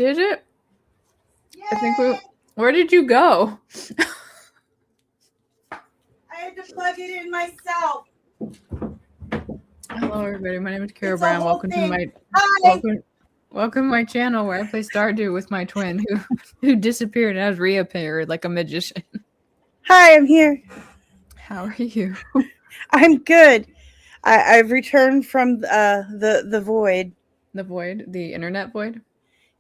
did it? Yay! I think we. Where did you go? I had to plug it in myself. Hello, everybody. My name is Carrow It's a Brown. whole Welcome to thing. my Hi. welcome to my channel where I play Stardew with my twin who disappeared and has reappeared like a magician. Hi, I'm here. How are you? I'm good. I've returned from the void. The void, the internet void.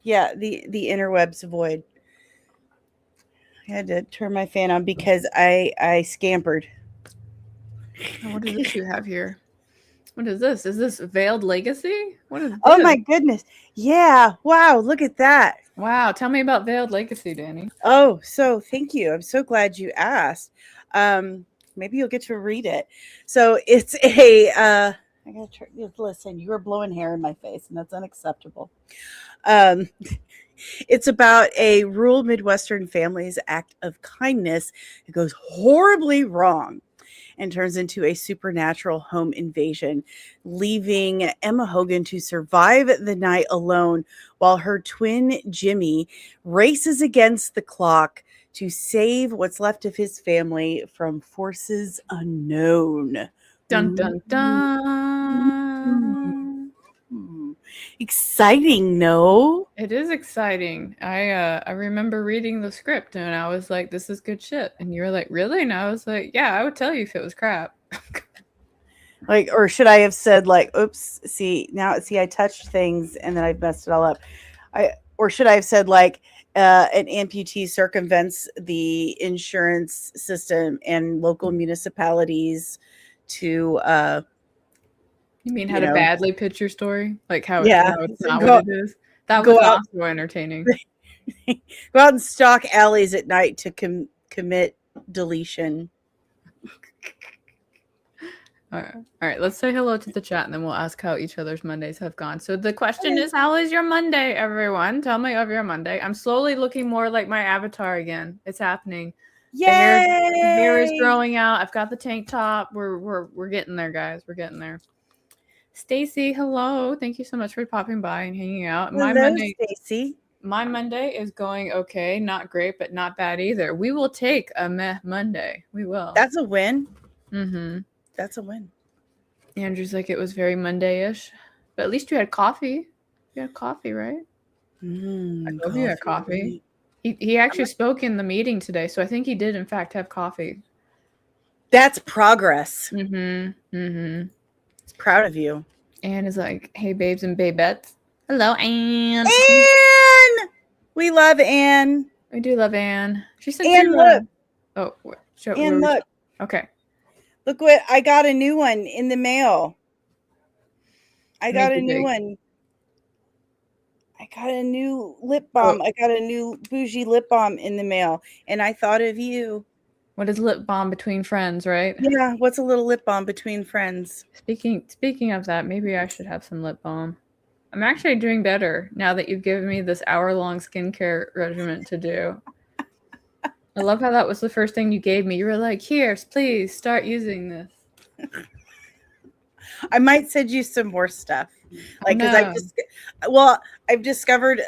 Yeah, the interwebs void. I had to turn my fan on because I scampered. Oh, what is this you have here? What is this? Is this Veiled Legacy? What is this? Oh my goodness. Yeah. Wow, look at that. Wow, tell me about Veiled Legacy, Dani. Oh, so thank you. I'm so glad you asked. Maybe you'll get to read it. So it's a I gotta try, listen, you are blowing hair in my face, and that's unacceptable. Um, it's about a rural Midwestern family's act of kindness that goes horribly wrong and turns into a supernatural home invasion, leaving Emma Hogan to survive the night alone while her twin Jimmy races against the clock to save what's left of his family from forces unknown. Dun dun dun. Exciting, no? It is exciting. I remember reading the script and I was like, "This is good shit." And you were like, "Really?" And I was like, "Yeah, I would tell you if it was crap." Like, or should I have said like, "Oops, see, I touched things and then I messed it all up." Or should I have said like, an amputee circumvents the insurance system and local municipalities to You mean how to badly pitch your story? Like how it's not go, what it is? That go was out, also entertaining. go out and stalk alleys at night to commit deletion. All right, let's say hello to the chat and then we'll ask how each other's Mondays have gone. So the question is, how is your Monday, everyone? Tell me of your Monday. I'm slowly looking more like my avatar again. It's happening. Yay! The hair is growing out. I've got the tank top. We're getting there, guys. We're getting there. Stacy, hello. Thank you so much for popping by and hanging out. Hello, Stacy. My Monday is going okay. Not great, but not bad either. We will take a meh Monday. We will. That's a win. Mm-hmm. That's a win. Andrew's like, it was very Monday-ish. But at least you had coffee. You had coffee, right? I hope you had coffee. He actually spoke in the meeting today, so I think he did, in fact, have coffee. That's progress. Mm-hmm. Mm-hmm. Proud of you. Anne is like, hey, babes and babettes. Hello, Anne. Anne! We love Anne. We do love Anne. She said, Anne, look. Oh, Anne, look. Okay. Look what I got, a new one in the mail. I got a new one. I got a new lip balm. I got a new bougie lip balm in the mail, and I thought of you. What is lip balm between friends, right? Yeah, what's a little lip balm between friends? Speaking of that, maybe I should have some lip balm. I'm actually doing better now that you've given me this hour-long skincare regimen to do. I love how that was the first thing you gave me. You were like, here, please start using this. I might send you some more stuff. Like, because I've discovered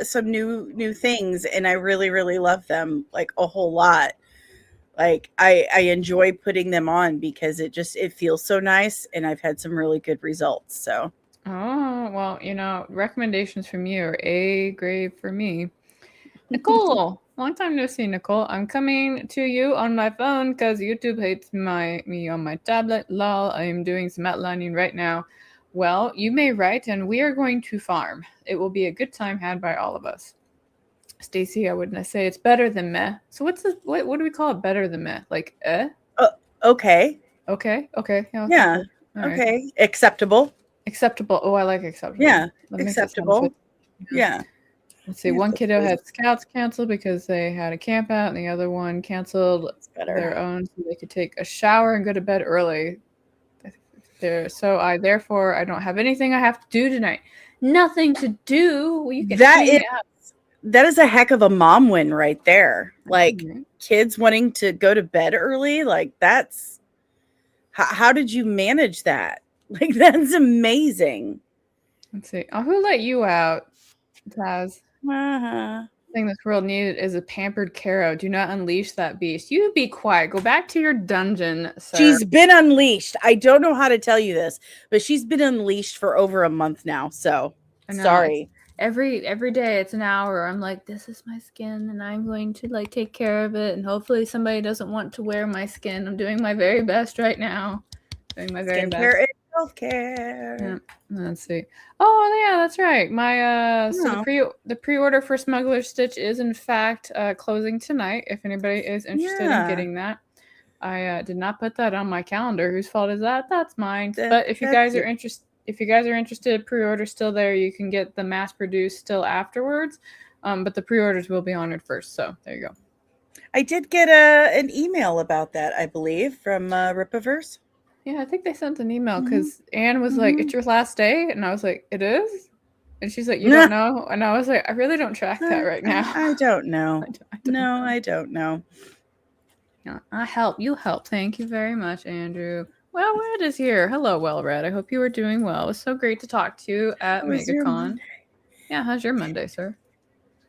some new things, and I really, really love them, like a whole lot. Like I enjoy putting them on because it feels so nice, and I've had some really good results. So, oh well, recommendations from you are A grade for me. Nicole, long time no see, Nicole. I'm coming to you on my phone because YouTube hates me on my tablet. Lol, I am doing some outlining right now. Well, you may write, and we are going to farm. It will be a good time had by all of us. Stacy, I wouldn't say it's better than meh. So what do we call it better than meh? Like okay. Okay. Yeah. Okay. Right. Acceptable. Oh, I like acceptable. Yeah. Acceptable. Yeah. Let's see. One kiddo had scouts canceled because they had a camp out, and the other one canceled their own so they could take a shower and go to bed early. So I don't have anything I have to do tonight. Nothing to do. Well, you can that is a heck of a mom win right there. Like kids wanting to go to bed early. Like that's how did you manage that? Like that's amazing. Let's see. Who let you out, Taz? Uh-huh. Thing this world needed is a pampered Carrow. Do not unleash that beast. You be quiet. Go back to your dungeon, sir. She's been unleashed. I don't know how to tell you this, but she's been unleashed for over a month now. So sorry. Every day it's an hour. I'm like, this is my skin, and I'm going to like take care of it, and hopefully somebody doesn't want to wear my skin. I'm doing my very best right now. Doing my very best. Skincare and healthcare. Yeah. Let's see. Oh yeah, that's right. My so the pre-order for Smuggler Stitch is in fact closing tonight. If anybody is interested in getting that, I did not put that on my calendar. Whose fault is that? That's mine. But if you guys are interested, pre-order still there. You can get the mass-produced still afterwards. But the pre-orders will be honored first. So there you go. I did get an email about that, I believe, from Ripaverse. Yeah, I think they sent an email because Anne was like, "It's your last day," and I was like, "It is," and she's like, "You don't know," and I was like, "I really don't track that right now." I don't know. I don't know. Yeah, I help. You help. Thank you very much, Andrew. Well Red is here. Hello, Well Red. I hope you were doing well. It was so great to talk to you at MegaCon. Yeah, how's your Monday, sir?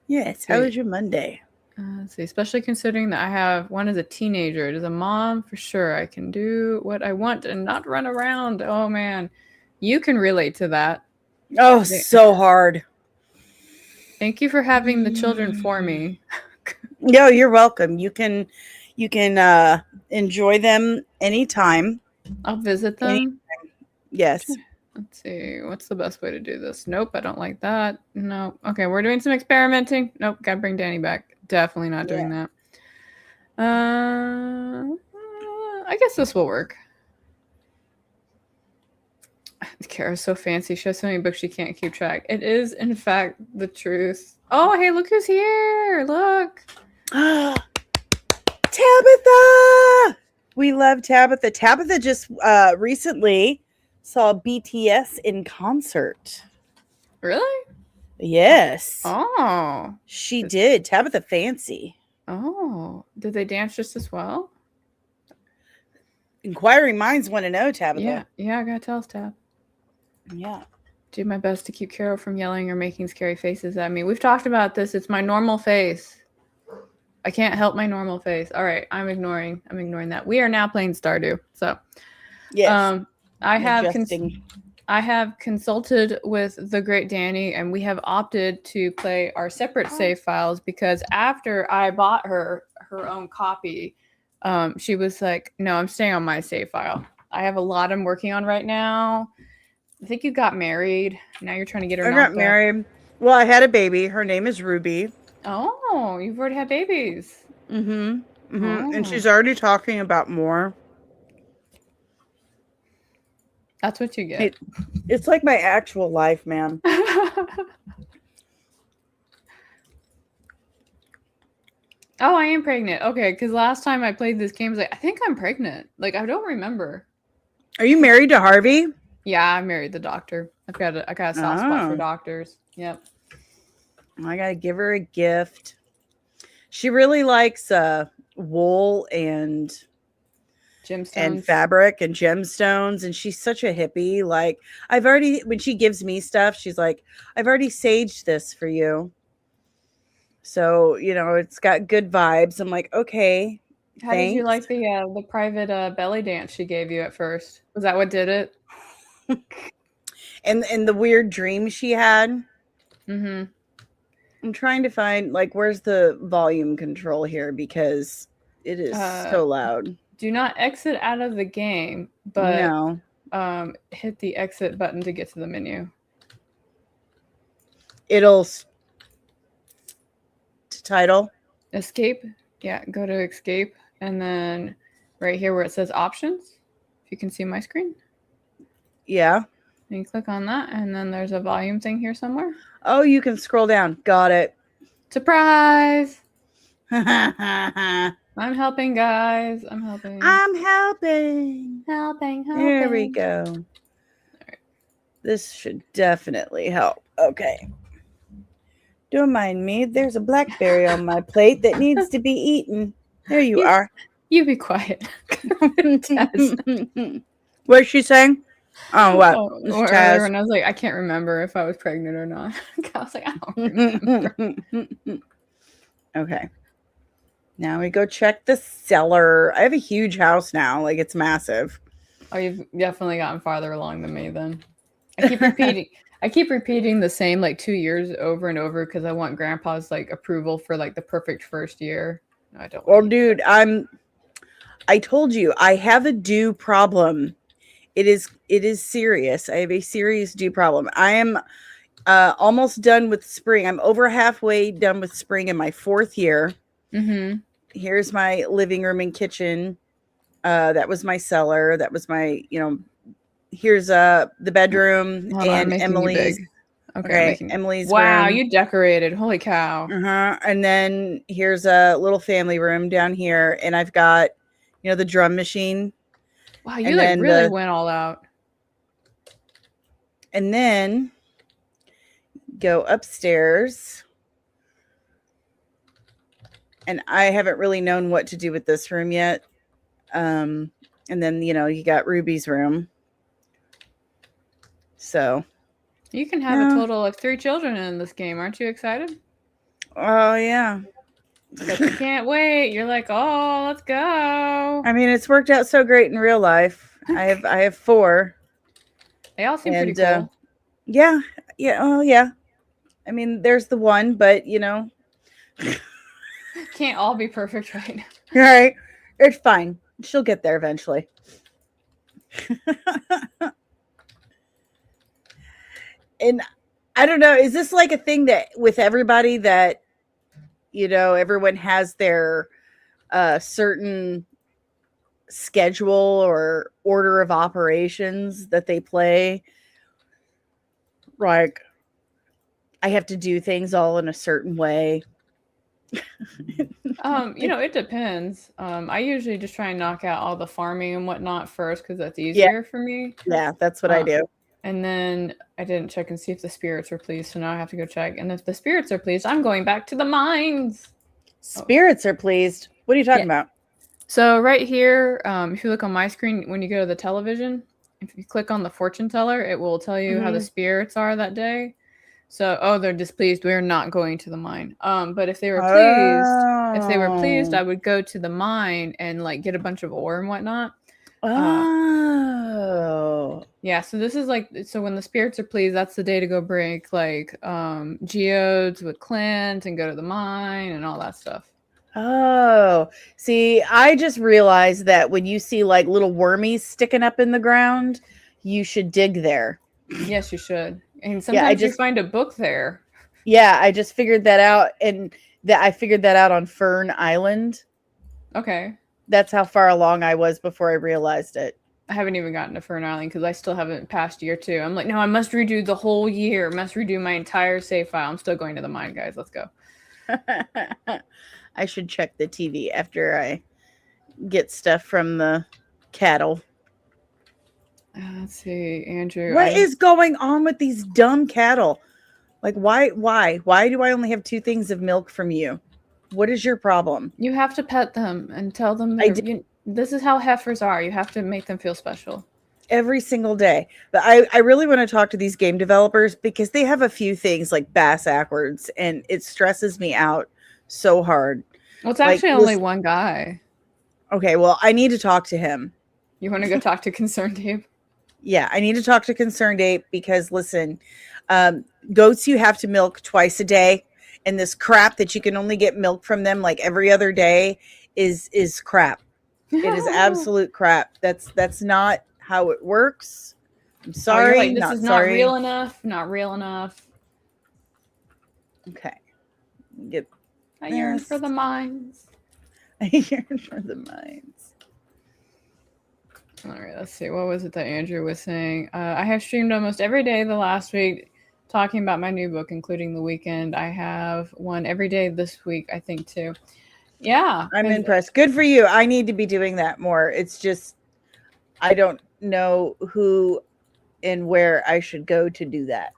Yes, how was your Monday? Let's see, especially considering that I have one as a teenager. It is a mom for sure. I can do what I want and not run around. Oh man, you can relate to that. Oh, so hard. Thank you for having the children for me. No, you're welcome. You can enjoy them anytime. I'll visit them. Anytime. Yes. Let's see. What's the best way to do this? Nope, I don't like that. No. Okay, we're doing some experimenting. Nope, gotta bring Dani back. Definitely not doing that. I guess this will work. Kara's so fancy. She has so many books she can't keep track. It is, in fact, the truth. Oh, hey, look who's here. Look. Tabitha! We love Tabitha. Tabitha just recently saw BTS in concert. Really? Yes. Oh. She did. Tabitha Fancy. Oh. Did they dance just as well? Inquiring minds want to know, Tabitha. Yeah, I gotta tell us, Tab. Yeah. Do my best to keep Carrow from yelling or making scary faces at me. We've talked about this. It's my normal face. I can't help my normal face. All right, I'm ignoring that. We are now playing Stardew. So, yes. I have consulted with the great Dani, and we have opted to play our separate save files because after I bought her own copy, she was like, "No, I'm staying on my save file. I have a lot I'm working on right now." I think you got married. Now you're trying to get her. I got married. Well, I had a baby. Her name is Ruby. Oh, you've already had babies. Oh. And she's already talking about more. That's what you get. It's like my actual life, man. Oh, I am pregnant. Okay, because last time I played this game, I was like, I think I'm pregnant. Like, I don't remember. Are you married to Harvey? Yeah, I married the doctor. I got a soft spot for doctors. Yep. I gotta give her a gift. She really likes wool and gemstones and fabric and gemstones, and she's such a hippie. Like, when she gives me stuff, she's like, I've already saged this for you. So, it's got good vibes. I'm like, okay. How did you like the private belly dance she gave you at first? Was that what did it? and the weird dream she had. Mm-hmm. I'm trying to find, where's the volume control here, because it is so loud. Do not exit out of the game, but hit the exit button to get to the menu. It'll title. Escape. Yeah, go to escape, and then right here where it says options, if you can see my screen. Yeah. And you click on that, and then there's a volume thing here somewhere. Oh, you can scroll down. Got it. Surprise! I'm helping, guys. I'm helping. Helping. There we go. All right. This should definitely help. Okay. Don't mind me. There's a blackberry on my plate that needs to be eaten. There you are. You be quiet. What's she saying? Oh, what? Or Chaz. when I was like, I can't remember if I was pregnant or not. I was like, I don't remember. Okay. Now we go check the cellar. I have a huge house now. Like, it's massive. Oh, you've definitely gotten farther along than me then. I keep repeating the same like 2 years over and over because I want grandpa's like approval for like the perfect first year. No, I don't Well, want dude, I told you I have a dew problem. It is serious. I have a serious dew problem. I am almost done with spring. I'm over halfway done with spring in my 4th year. Mm-hmm. Here's my living room and kitchen. That was my cellar. That was my, here's the bedroom Hold on, I'm and making you Emily's. big. Okay, I'm Okay, making. Emily's Wow, room. you decorated. Holy cow. And then here's a little family room down here, and I've got, the drum machine. Wow, you And like then really went all out. And then go upstairs. And I haven't really known what to do with this room yet. And then, you got Ruby's room. So. You can have a total of 3 children in this game. Aren't you excited? Oh, yeah. But you can't wait. You're like, oh, let's go. I mean, it's worked out so great in real life. I have 4. They all seem pretty cool. Yeah. Oh, yeah. I mean, there's the one, but, Can't all be perfect right now. Right. It's fine. She'll get there eventually. And I don't know, is this like a thing that with everybody that, everyone has their certain schedule or order of operations that they play? Like, I have to do things all in a certain way. It depends. I usually just try and knock out all the farming and whatnot first because that's easier for me. Yeah, that's what I do. And then I didn't check and see if the spirits are pleased, so now I have to go check. And if the spirits are pleased, I'm going back to the mines. Spirits are pleased. What are you talking about? So right here, if you look on my screen, when you go to the television, if you click on the fortune teller, it will tell you how the spirits are that day. So, they're displeased. We're not going to the mine. But if they were pleased, I would go to the mine and like get a bunch of ore and whatnot. Yeah. So this is so when the spirits are pleased, that's the day to go break like geodes with Clint and go to the mine and all that stuff. Oh, see, I just realized that when you see like little wormies sticking up in the ground, you should dig there. Yes, you should. And sometimes you find a book there. Yeah, I just figured that out, and I figured that out on Fern Island. Okay. That's how far along I was before I realized it. I haven't even gotten to Fern Island because I still haven't passed year 2. I'm like, no, I must redo the whole year. Must redo my entire save file. I'm still going to the mine, guys. Let's go. I should check the TV after I get stuff from the cattle. Let's see, Andrew. What is going on with these dumb cattle? Like, why do I only have 2 things of milk from you? What is your problem? You have to pet them and tell them this is how heifers are. You have to make them feel special. Every single day. But I really want to talk to these game developers because they have a few things like bass backwards, and it stresses me out so hard. Well, it's actually only one guy. Okay, well, I need to talk to him. You want to go talk to Concerned Ape? Yeah, I need to talk to Concerned Ape because, listen, goats you have to milk twice a day, and this crap that you can only get milk from them like every other day is crap. It is absolute crap. That's not how it works. I'm sorry. This is not real enough. Not real enough. Okay. I yearn for the mines. I yearn for the mines. All right, let's see. What was it that Andrew was saying? I have streamed almost every day the last week talking about my new book, including the weekend. I have one every day this week, I think, too. Yeah. I'm impressed. Good for you. I need to be doing that more. It's just, I don't know who and where I should go to do that.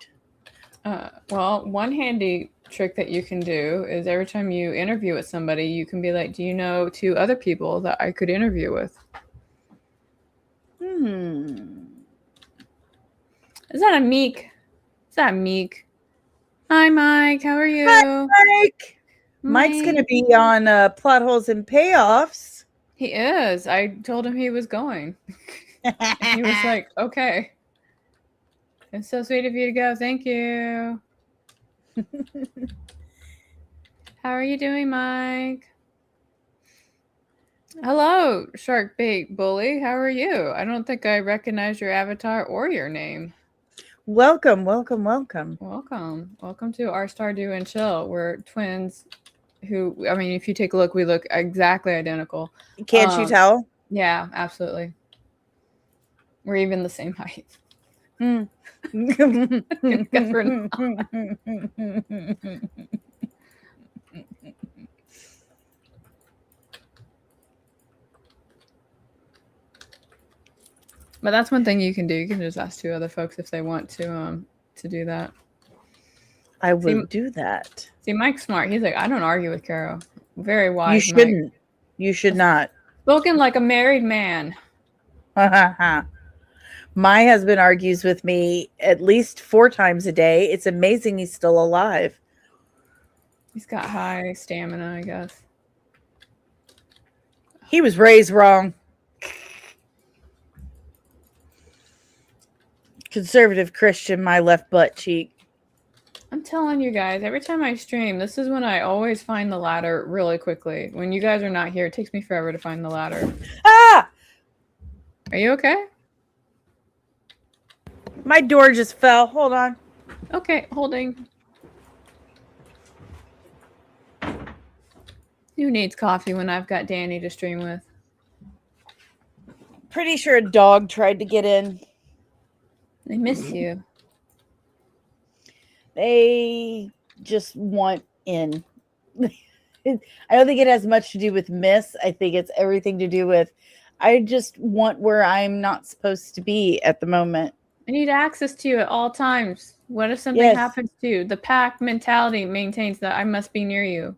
Well, one handy trick that you can do is every time you interview with somebody, you can be like, do you know 2 other people that I could interview with? Is that a Meek? Is that Meek? Hi, Mike. How are you? Hi, Mike. Mike's going to be on Plot Holes and Payoffs. He is. I told him he was going. He was like, okay. It's so sweet of you to go. Thank you. How are you doing, Mike? Hello, Shark Bait Bully. How are you? I don't think I recognize your avatar or your name. Welcome, welcome, welcome. Welcome. Welcome to our Stardew and Chill. We're twins who, I mean, if you take a look, we look exactly identical. Can't you tell? Yeah, absolutely. We're even the same height. Guess we're not. But that's one thing you can do. You can just ask two other folks if they want to do that. I will do that. See, Mike's smart. He's like, I don't argue with Carrow. Very wise. You shouldn't. Mike. You should not. Spoken like a married man. My husband argues with me at least 4 times a day. It's amazing he's still alive. He's got high stamina, I guess. He was raised wrong. Conservative Christian, my left butt cheek. I'm telling you guys, every time I stream, this is when I always find the ladder really quickly. When you guys are not here, it takes me forever to find the ladder. Ah! Are you okay? My door just fell. Hold on. Okay, holding. Who needs coffee when I've got Dani to stream with? Pretty sure a dog tried to get in. They miss you. They just want in. I don't think it has much to do with miss. I think it's everything to do with I just want where I'm not supposed to be at the moment. I need access to you at all times. What if something happens to you? The pack mentality maintains that I must be near you.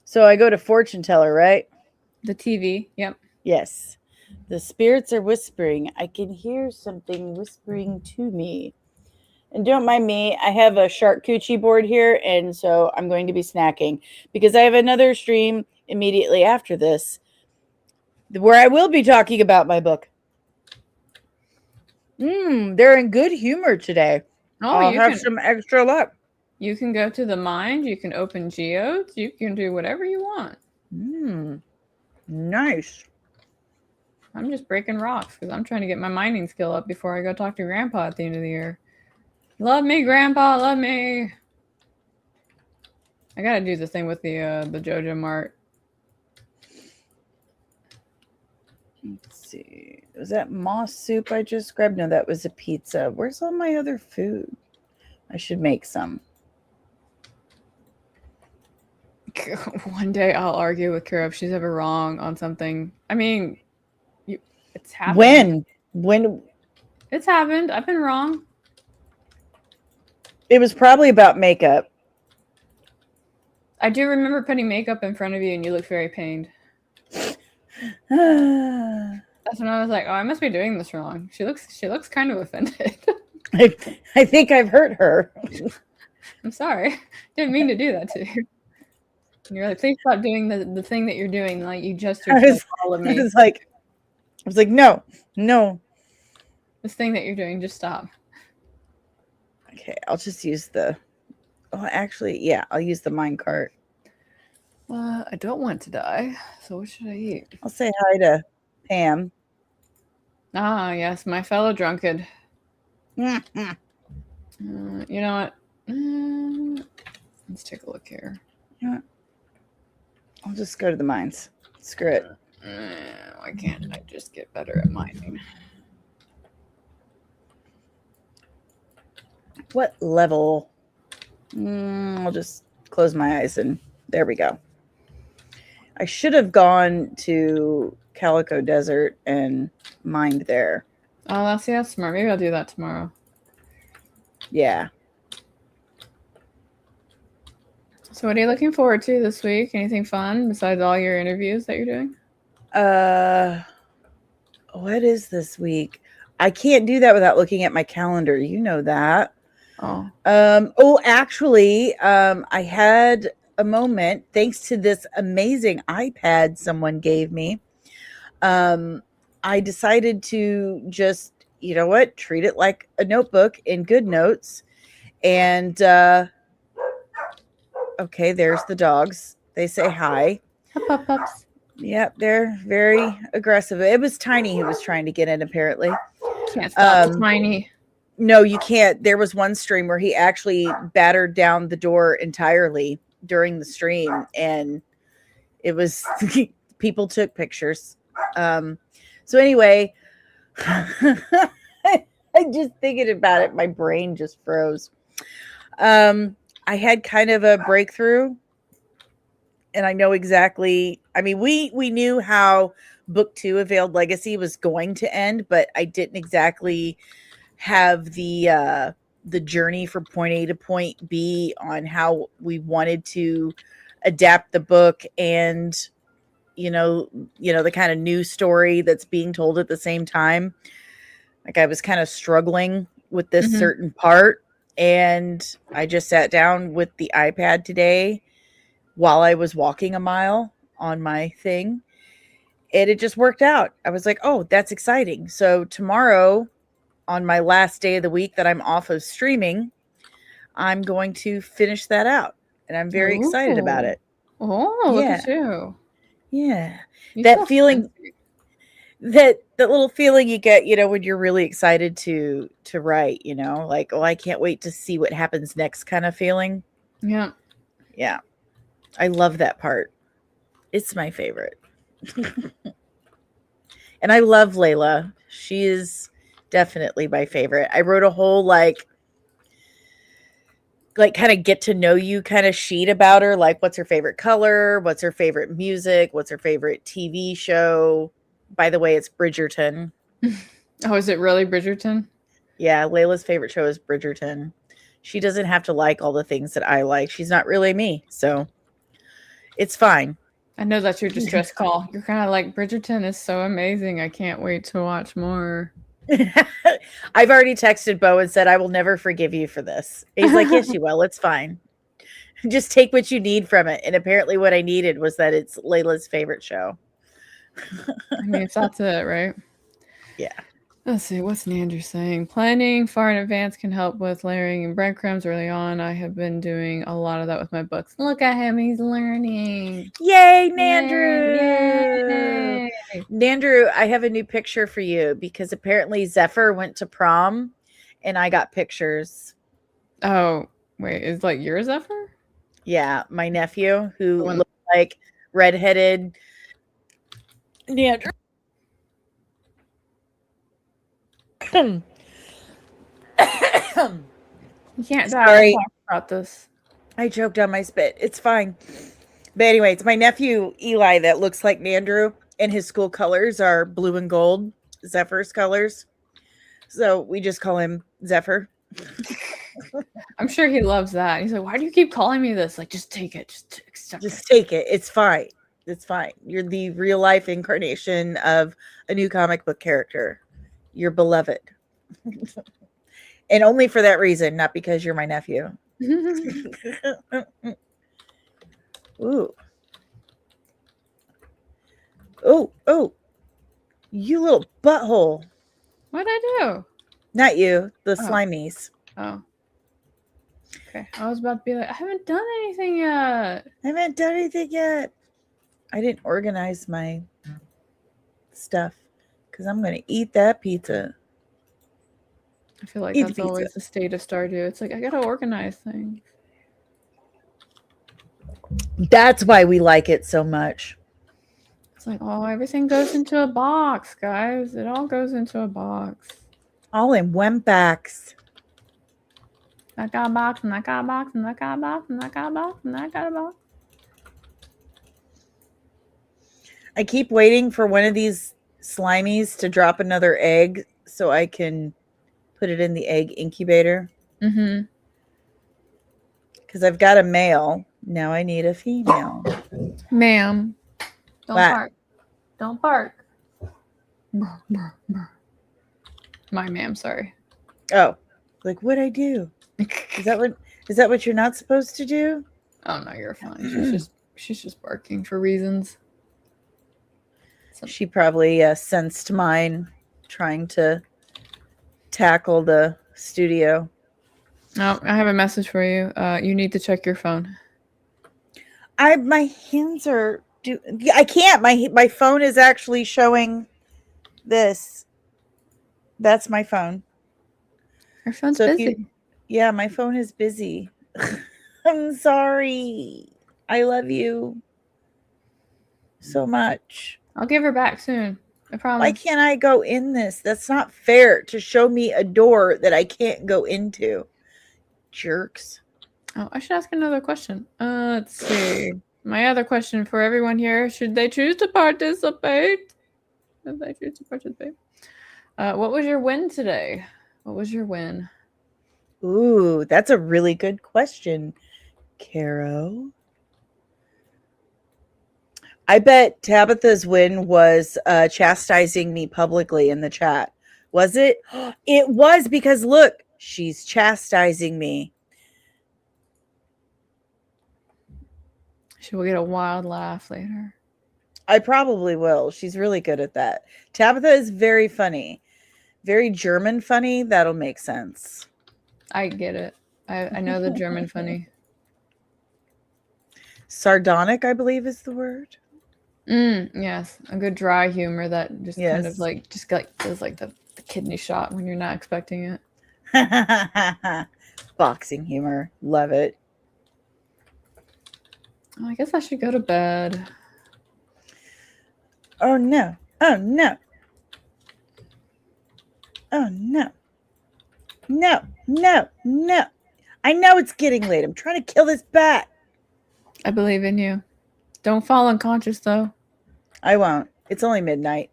So I go to fortune teller, right? The TV, yep. Yes. The spirits are whispering. I can hear something whispering to me. And don't mind me, I have a charcuterie board here, and so I'm going to be snacking because I have another stream immediately after this where I will be talking about my book. They're in good humor today. I'll have some extra luck. You can go to the mine. You can open geodes. You can do whatever you want. Nice. I'm just breaking rocks because I'm trying to get my mining skill up before I go talk to Grandpa at the end of the year. Love me, Grandpa. Love me. I gotta do the thing with the JoJo Mart. Let's see. Was that moss soup I just grabbed? No, that was a pizza. Where's all my other food? I should make some. One day I'll argue with Carrow if she's ever wrong on something. I mean, it's happened. When? It's happened. I've been wrong. It was probably about makeup. I do remember putting makeup in front of you and you looked very pained. That's when I was like, oh, I must be doing this wrong. She looks kind of offended. I think I've hurt her. I'm sorry. Didn't mean to do that to you. And you're like, please stop doing the thing that you're doing. Like you just all of me. I was like, no. This thing that you're doing, just stop. Okay, I'll just use the. Oh, actually, yeah, I'll use the minecart. I don't want to die, so what should I eat? I'll say hi to Pam. Ah, yes, my fellow drunkard. You know what? Let's take a look here. You know what? I'll just go to the mines. Screw it. Why can't I just get better at mining? What level? I'll just close my eyes and there we go. I should have gone to Calico Desert and mined there. Oh, that's smart. Maybe I'll do that tomorrow. Yeah. So what are you looking forward to this week? Anything fun besides all your interviews that you're doing? What is this week? I can't do that without looking at my calendar. You know that. Oh. Actually, I had a moment thanks to this amazing iPad someone gave me. Um, I decided to just, you know what, treat it like a notebook in good notes. And okay, there's the dogs. They say hi. Pups. Yep, they're very aggressive. It was Tiny who was trying to get in, apparently. Can't stop the Tiny. No, you can't. There was one stream where he actually battered down the door entirely during the stream, and it was people took pictures. So anyway, I just thinking about it, my brain just froze. I had kind of a breakthrough, and I know exactly. I mean, we knew how book 2 of Veiled Legacy was going to end, but I didn't exactly have the journey from point A to point B on how we wanted to adapt the book, and you know the kind of new story that's being told at the same time. Like, I was kind of struggling with this certain part, and I just sat down with the iPad today while I was walking a mile on my thing, and it just worked out. I was like, oh, that's exciting. So tomorrow, on my last day of the week that I'm off of streaming, I'm going to finish that out, and I'm very excited about it. Oh, look at you. Yeah. That feeling, that little feeling you get, when you're really excited to write, like, oh, I can't wait to see what happens next kind of feeling. Yeah. Yeah. I love that part. It's my favorite. And I love Layla. She is definitely my favorite. I wrote a whole like kind of get to know you kind of sheet about her, like what's her favorite color, what's her favorite music, what's her favorite TV show. By the way, it's Bridgerton. Oh, is it really Bridgerton? Yeah, Layla's favorite show is Bridgerton. She doesn't have to like all the things that I like. She's not really me, so it's fine. I know that's your distress call. You're kind of like, Bridgerton is so amazing. I can't wait to watch more. I've already texted Bo and said, I will never forgive you for this. He's like, yes, you will. It's fine. Just take what you need from it. And apparently what I needed was that it's Layla's favorite show. I mean, that's it, right? Yeah. Let's see. What's Nandrew saying? Planning far in advance can help with layering and breadcrumbs early on. I have been doing a lot of that with my books. Look at him. He's learning. Yay, Nandrew. Yay. Nandrew, I have a new picture for you because apparently Zephyr went to prom and I got pictures. Oh, wait. Is like your Zephyr? Yeah, my nephew who looked like redheaded Nandrew. You can't Sorry about this. I choked on my spit. It's fine. But anyway, it's my nephew Eli that looks like Nandrew, and his school colors are blue and gold, Zephyr's colors. So we just call him Zephyr. I'm sure he loves that. He's like, why do you keep calling me this? Like, just take it. Just take it. It's fine. It's fine. You're the real life incarnation of a new comic book character. You're beloved. And only for that reason, not because you're my nephew. Ooh. Oh. You little butthole. What'd I do? Not you, the slimies. Oh. Okay. I was about to be like, I haven't done anything yet. I didn't organize my stuff because I'm going to eat that pizza. I feel like that's always the state of Stardew. It's like, I got to organize things. That's why we like it so much. It's like, oh, everything goes into a box, guys. It all goes into a box. All in one box. I got a box, and I got a box, and I got a box, and I got a box, and I got a box. I keep waiting for one of these slimies to drop another egg so I can put it in the egg incubator. Mm-hmm. Because I've got a male. Now I need a female. Ma'am. Don't bark. Don't bark. My ma'am, sorry. Oh, like what'd I do? Is that what you're not supposed to do? Oh no, you're fine. She's just barking for reasons. She probably sensed mine trying to tackle the studio. Oh, I have a message for you. You need to check your phone. My hands are I can't. My phone is actually showing this. That's my phone. Her phone's So busy. yeah, my phone is busy. I'm sorry. I love you so much. I'll give her back soon. I promise. Why can't I go in this? That's not fair to show me a door that I can't go into. Jerks. Oh, I should ask another question. Let's see. My other question for everyone here: should they choose to participate? Should they choose to participate? What was your win today? What was your win? Ooh, that's a really good question, Carrow. I bet Tabitha's win was chastising me publicly in the chat. Was it? It was, because look, she's chastising me. She will get a wild laugh later. I probably will. She's really good at that. Tabitha is very funny. Very German funny. That'll make sense. I get it. I know the German funny. Sardonic, I believe, is the word. Yes, a good dry humor that just kind of Yes. does like the kidney shot when you're not expecting it. Boxing humor. Love it. Oh, I guess I should go to bed. Oh no. Oh no. Oh no. No, no, no. I know it's getting late. I'm trying to kill this bat. I believe in you. Don't fall unconscious though. I won't. It's only midnight.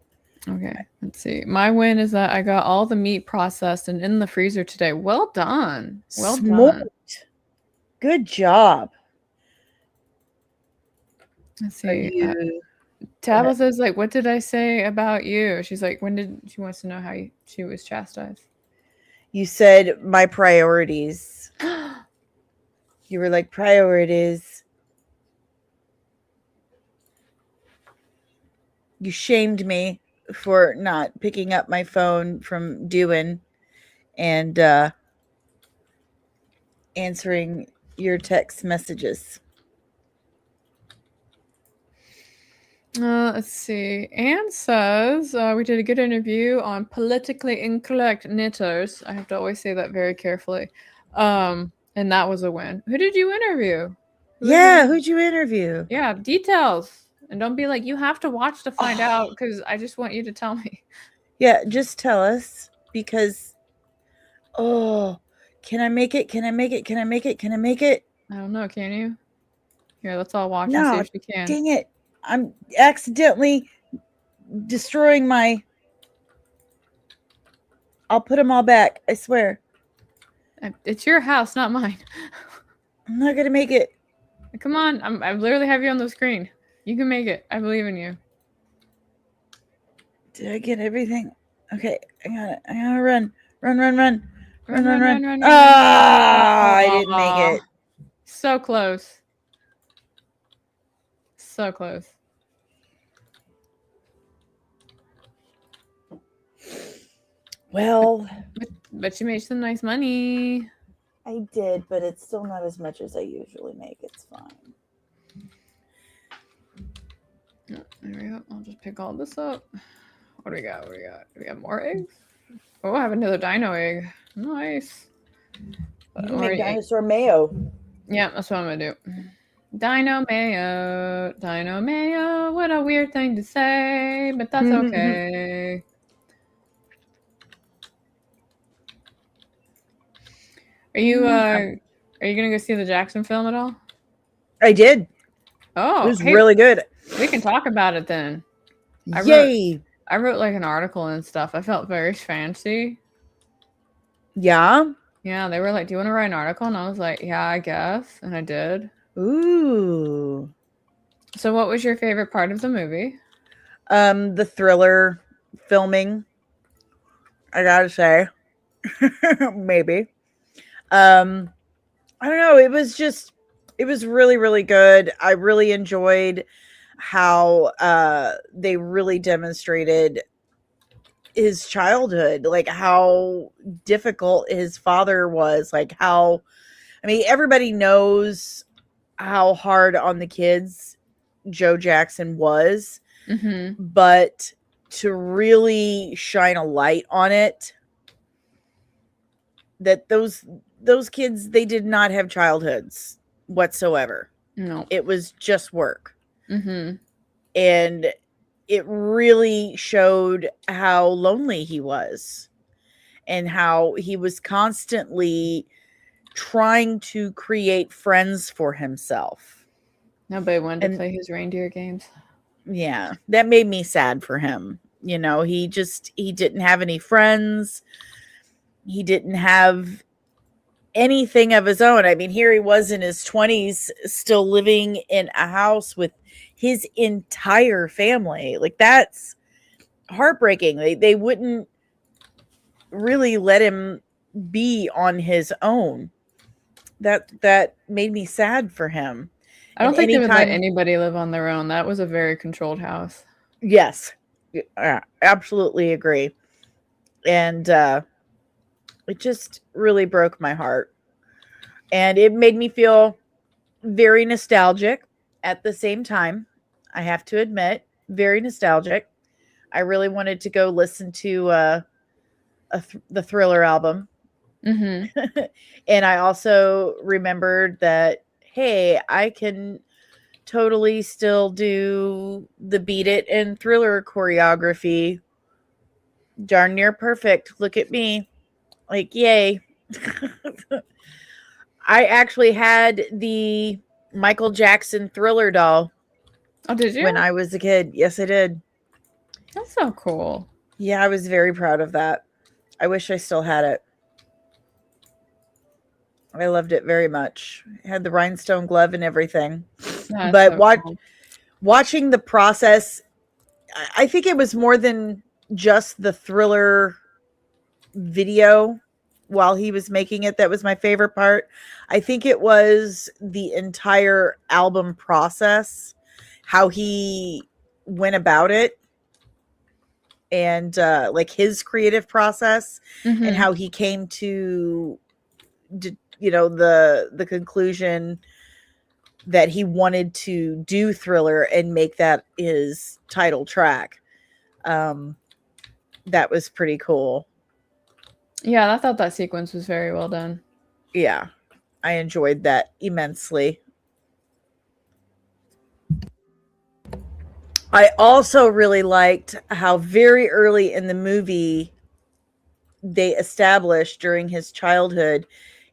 Okay, let's see. My win is that I got all the meat processed and in the freezer today. Well done. Well done. Good job. Let's see. Tabitha's like, what did I say about you? She's like, she wants to know how she was chastised. You said my priorities. You were like, priorities. You shamed me for not picking up my phone from doing and answering your text messages. Let's see. Anne says we did a good interview on politically incorrect knitters. I have to always say that very carefully. And that was a win. Who did you interview? Who'd you interview? Yeah, details. And don't be like, you have to watch to find out, because I just want you to tell me. Yeah, just tell us, because can I make it? Can I make it? Can I make it? Can I make it? I don't know, can you? Here, let's all watch and see if she can. Dang it. I'm accidentally destroying my... I'll put them all back, I swear. It's your house, not mine. I'm not going to make it. Come on, I literally have you on the screen. You can make it. I believe in you. Did I get everything? Okay, I gotta run. Run. I didn't make it. So close. So close. Well, but you made some nice money. I did, but it's still not as much as I usually make. It's fine. There we go. I'll just pick all this up. What do we got? Do we got more eggs? Oh, I have another dino egg. Nice. You can make dinosaur mayo. Yeah, that's what I'm gonna do. Dino mayo. What a weird thing to say, but that's okay. Are you gonna go see the Jackson film at all? I did. Oh, it was really good. We can talk about it then. Yay! I wrote like an article and stuff. I felt very fancy. Yeah? Yeah, they were like, do you want to write an article? And I was like, yeah, I guess. And I did. Ooh. So what was your favorite part of the movie? The thriller filming. I gotta say. Maybe. Um, I don't know. It was really, really good. I really enjoyed how they really demonstrated his childhood, like how difficult his father was, like how, I mean, everybody knows how hard on the kids Joe Jackson was, Mm-hmm. but to really shine a light on it, that those kids, they did not have childhoods whatsoever. No. It was just work. Mm-hmm. And it really showed how lonely he was and how he was constantly trying to create friends for himself. Nobody wanted to And play his reindeer games. yeah, that made me sad for him. You know, he didn't have any friends. He didn't have anything of his own. I mean, here he was in his 20s still living in a house with his entire family. Like that's heartbreaking. They wouldn't really let him be on his own. That made me sad for him. I And don't think they would let anytime, anybody live on their own. That was a very controlled house. yes, absolutely agree. And it just really broke my heart. And it made me feel very nostalgic at the same time. I have to admit, very nostalgic. I really wanted to go listen to the Thriller album. Mm-hmm. And I also remembered that, hey, I can totally still do the Beat It and Thriller choreography. Darn near perfect. Look at me. Like, yay. I actually had the Michael Jackson Thriller doll Oh, did when you? I was a kid. Yes, I did. That's so cool. Yeah, I was very proud of that. I wish I still had it. I loved it very much. It had the rhinestone glove and everything. That's But so cool. watching the process, I think it was more than just the Thriller video while he was making it that was my favorite part. I think it was the entire album process, how he went about it, and like his creative process, and Mm-hmm. how he came to the conclusion that he wanted to do Thriller and make that his title track. um that was pretty cool. Yeah, I thought that sequence was very well done. Yeah, I enjoyed that immensely. I also really liked how very early in the movie they established during his childhood,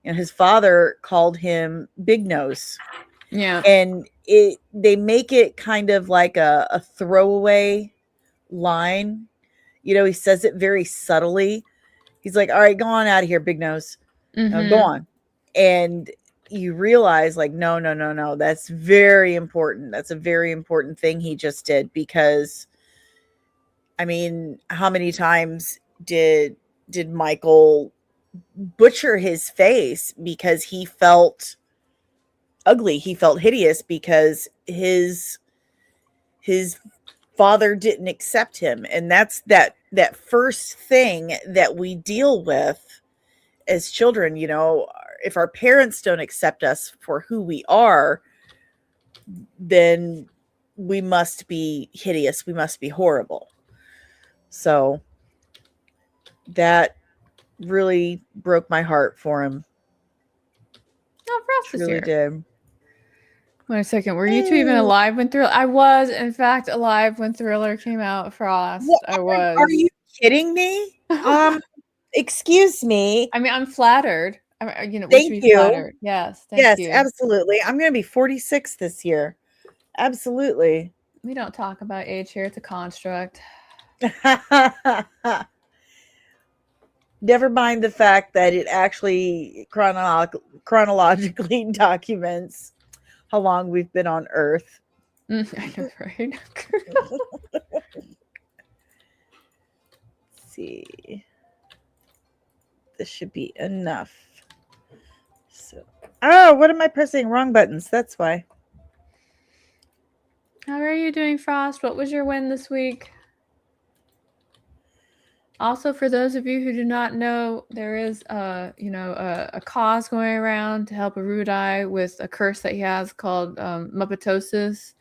you know, his father called him Big Nose. Yeah. And they make it kind of like a throwaway line. You know, he says it very subtly. He's like, all right, go on out of here, Big Nose. Go Mm-hmm. on. And you realize, like, no, no, no, no. That's very important. That's a very important thing he just did, because I mean, how many times did Michael butcher his face because he felt ugly, he felt hideous because his father didn't accept him. And that's that first thing that we deal with as children, you know. If our parents don't accept us for who we are, then we must be hideous, we must be horrible. So that really broke my heart for him. Oh, Frost is Truly here. did. Wait a second. Were you two even Hey, alive when Thriller? I was, in fact, alive when Thriller came out. what Frost. I are was. you kidding me? Excuse me. I mean, I'm flattered. We should Thank be you. flattered. Yes, thank Yes, you. absolutely. I'm going to be 46 this year. Absolutely. We don't talk about age here. It's a construct. Never mind the fact that it actually chronologically documents how long we've been on Earth. I know, right? Let's see. This should be enough. So, oh, what am I pressing? Wrong buttons. That's why. How are you doing, Frost? What was your win this week? Also, for those of you who do not know, there is a cause going around to help a Rudai with a curse that he has called Muppetosis.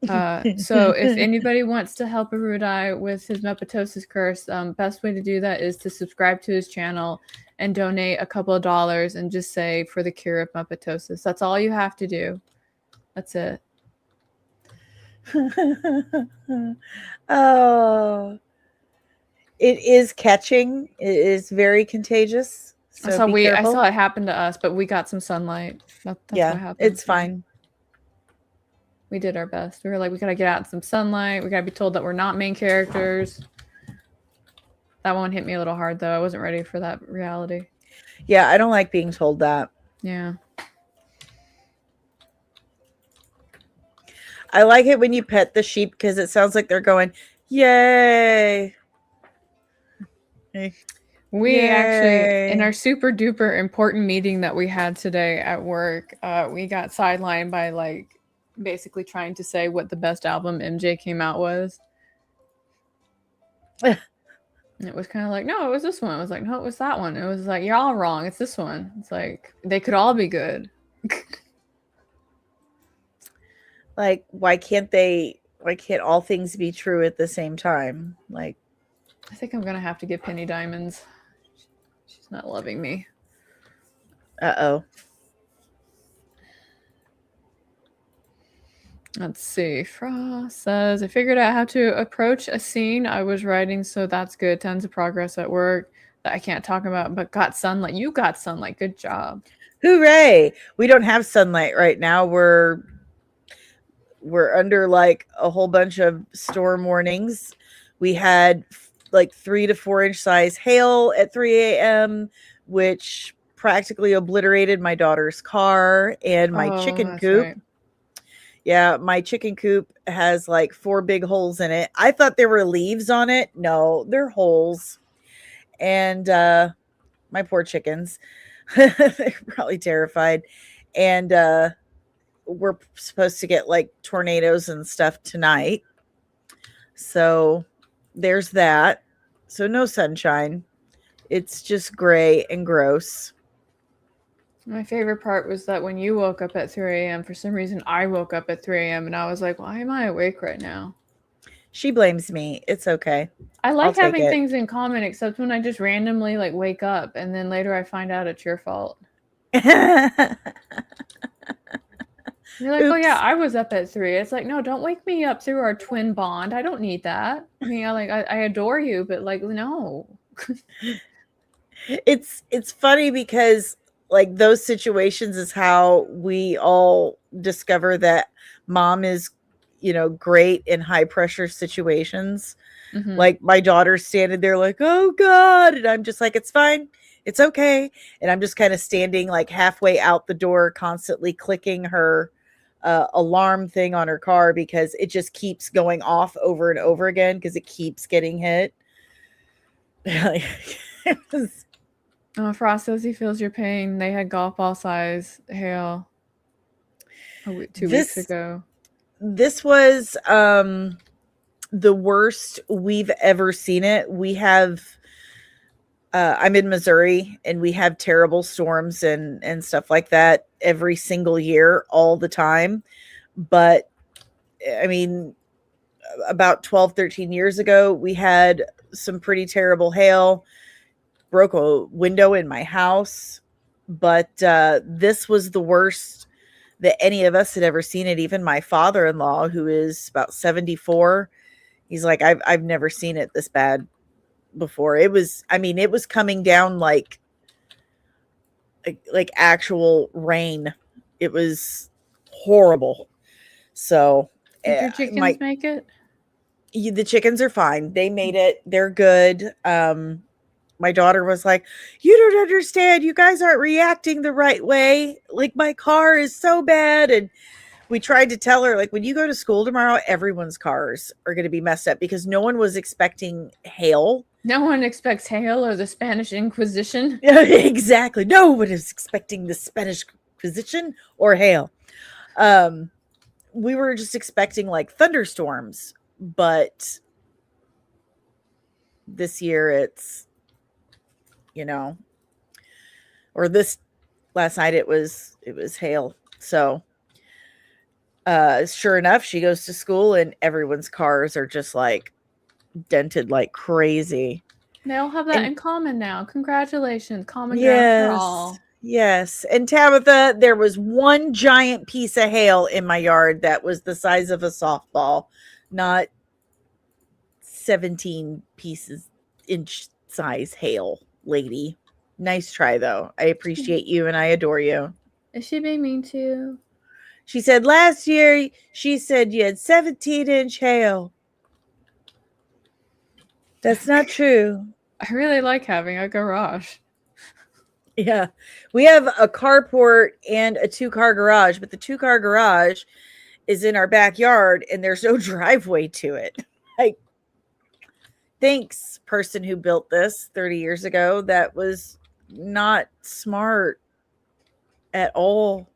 So if anybody wants to help a Rudai with his Muppetosis curse, best way to do that is to subscribe to his channel and donate a couple of dollars and just say for the cure of Muppetosis. That's all you have to do. That's it. Oh, it is catching. It is very contagious. So I saw it happen to us, but we got some sunlight. That's what happened. It's fine. We did our best. We were like, we gotta get out in some sunlight. We gotta be told that we're not main characters. That one hit me a little hard though. I wasn't ready for that reality. Yeah, I don't like being told that. Yeah. I like it when you pet the sheep because it sounds like they're going, yay. We actually, in our super duper important meeting that we had today at work, we got sidelined by like basically trying to say what the best album MJ came out was. And it was kind of like, no, it was this one. I was like, no, it was that one. It was like, you're all wrong. It's this one. It's like, they could all be good. Like, why can't all things be true at the same time? Like, I think I'm going to have to give Penny diamonds. She's not loving me. Uh-oh. Let's see. Frost says, I figured out how to approach a scene I was writing, so that's good. Tons of progress at work that I can't talk about, but got sunlight. You got sunlight. Good job. Hooray. We don't have sunlight right now. We're under like a whole bunch of storm warnings. We had like 3 to 4 inch size hail at 3 a.m., which practically obliterated my daughter's car and my chicken coop. Right. Yeah, my chicken coop has like 4 big holes in it. I thought there were leaves on it. No, they're holes. And my poor chickens, they're probably terrified. And we're supposed to get like tornadoes and stuff tonight. So there's that. So no sunshine. It's just gray and gross. My favorite part was that when you woke up at 3 a.m., for some reason I woke up at 3 a.m. and I was like, why am I awake right now? She blames me. It's okay. I like having things in common, except when I just randomly like wake up and then later I find out it's your fault. You're like, oops. Oh yeah, I was up at 3. It's like, no, don't wake me up through our twin bond. I don't need that. I mean, I adore you, but like, no. It's funny because like those situations is how we all discover that mom is, great in high pressure situations. Mm-hmm. Like my daughter's standing there like, oh God. And I'm just like, it's fine. It's okay. And I'm just kind of standing like halfway out the door, constantly clicking her alarm thing on her car because it just keeps going off over and over again because it keeps getting hit. Frost says he feels your pain. They had golf ball size hail 2 weeks ago. This was the worst we've ever seen it. We have I'm in Missouri and we have terrible storms and stuff like that every single year, all the time. But I mean, about 12, 13 years ago, we had some pretty terrible hail, broke a window in my house. But this was the worst that any of us had ever seen it. Even my father-in-law, who is about 74, he's like, I've never seen it this bad before. It was coming down like actual rain. It was horrible. So did your chickens make it? The chickens are fine. They made it. They're good. My daughter was like, you don't understand. You guys aren't reacting the right way. Like my car is so bad. And We tried to tell her, like, when you go to school tomorrow, everyone's cars are going to be messed up because no one was expecting hail. No one expects hail or the Spanish Inquisition. Exactly. No one is expecting the Spanish Inquisition or hail. We were just expecting like thunderstorms, but this year it's, or this last night it was hail. So sure enough, she goes to school and everyone's cars are just like dented like crazy. They all have that And in common now. Congratulations. Common ground for all. Yes. And Tabitha, there was one giant piece of hail in my yard that was the size of a softball, not 17 pieces inch size hail, lady. Nice try, though. I appreciate you and I adore you. Is she being mean to you? She said last year, she said you had 17-inch hail. That's not true. I really like having a garage. Yeah. We have a carport and a 2-car garage, but the 2-car garage is in our backyard and there's no driveway to it. Like, thanks, person who built this 30 years ago. That was not smart at all.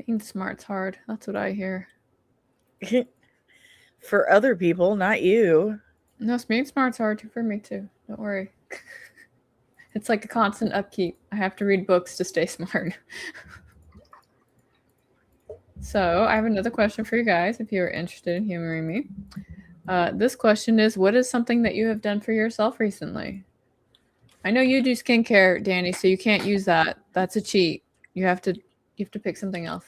Being smart's hard. That's what I hear. For other people, not you. No, being smart's hard for me too. Don't worry. It's like a constant upkeep. I have to read books to stay smart. So I have another question for you guys if you are interested in humoring me. This question is, what is something that you have done for yourself recently? I know you do skincare, Dani, so you can't use that. That's a cheat. You have to pick something else.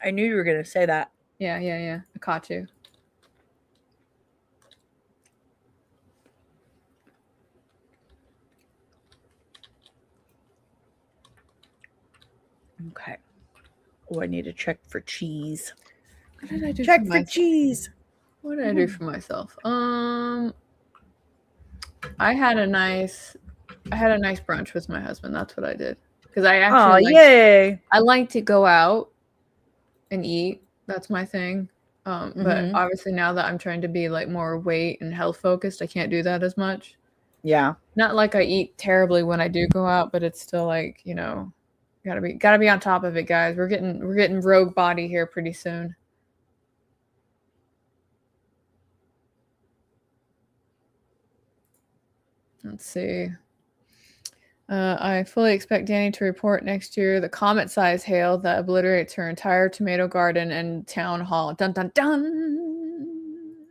I knew you were going to say that. Yeah. I caught you. Okay. Oh, I need to check for cheese. What did I do? Check for cheese. What did I do for myself? I had a nice brunch with my husband. That's what I did. Because I actually I like to go out and eat. That's my thing. But obviously now that I'm trying to be like more weight and health focused, I can't do that as much. Yeah. Not like I eat terribly when I do go out, but it's still like, gotta be on top of it, guys. We're getting rogue body here pretty soon. Let's see. I fully expect Dani to report next year the comet-sized hail that obliterates her entire tomato garden and town hall. Dun dun dun.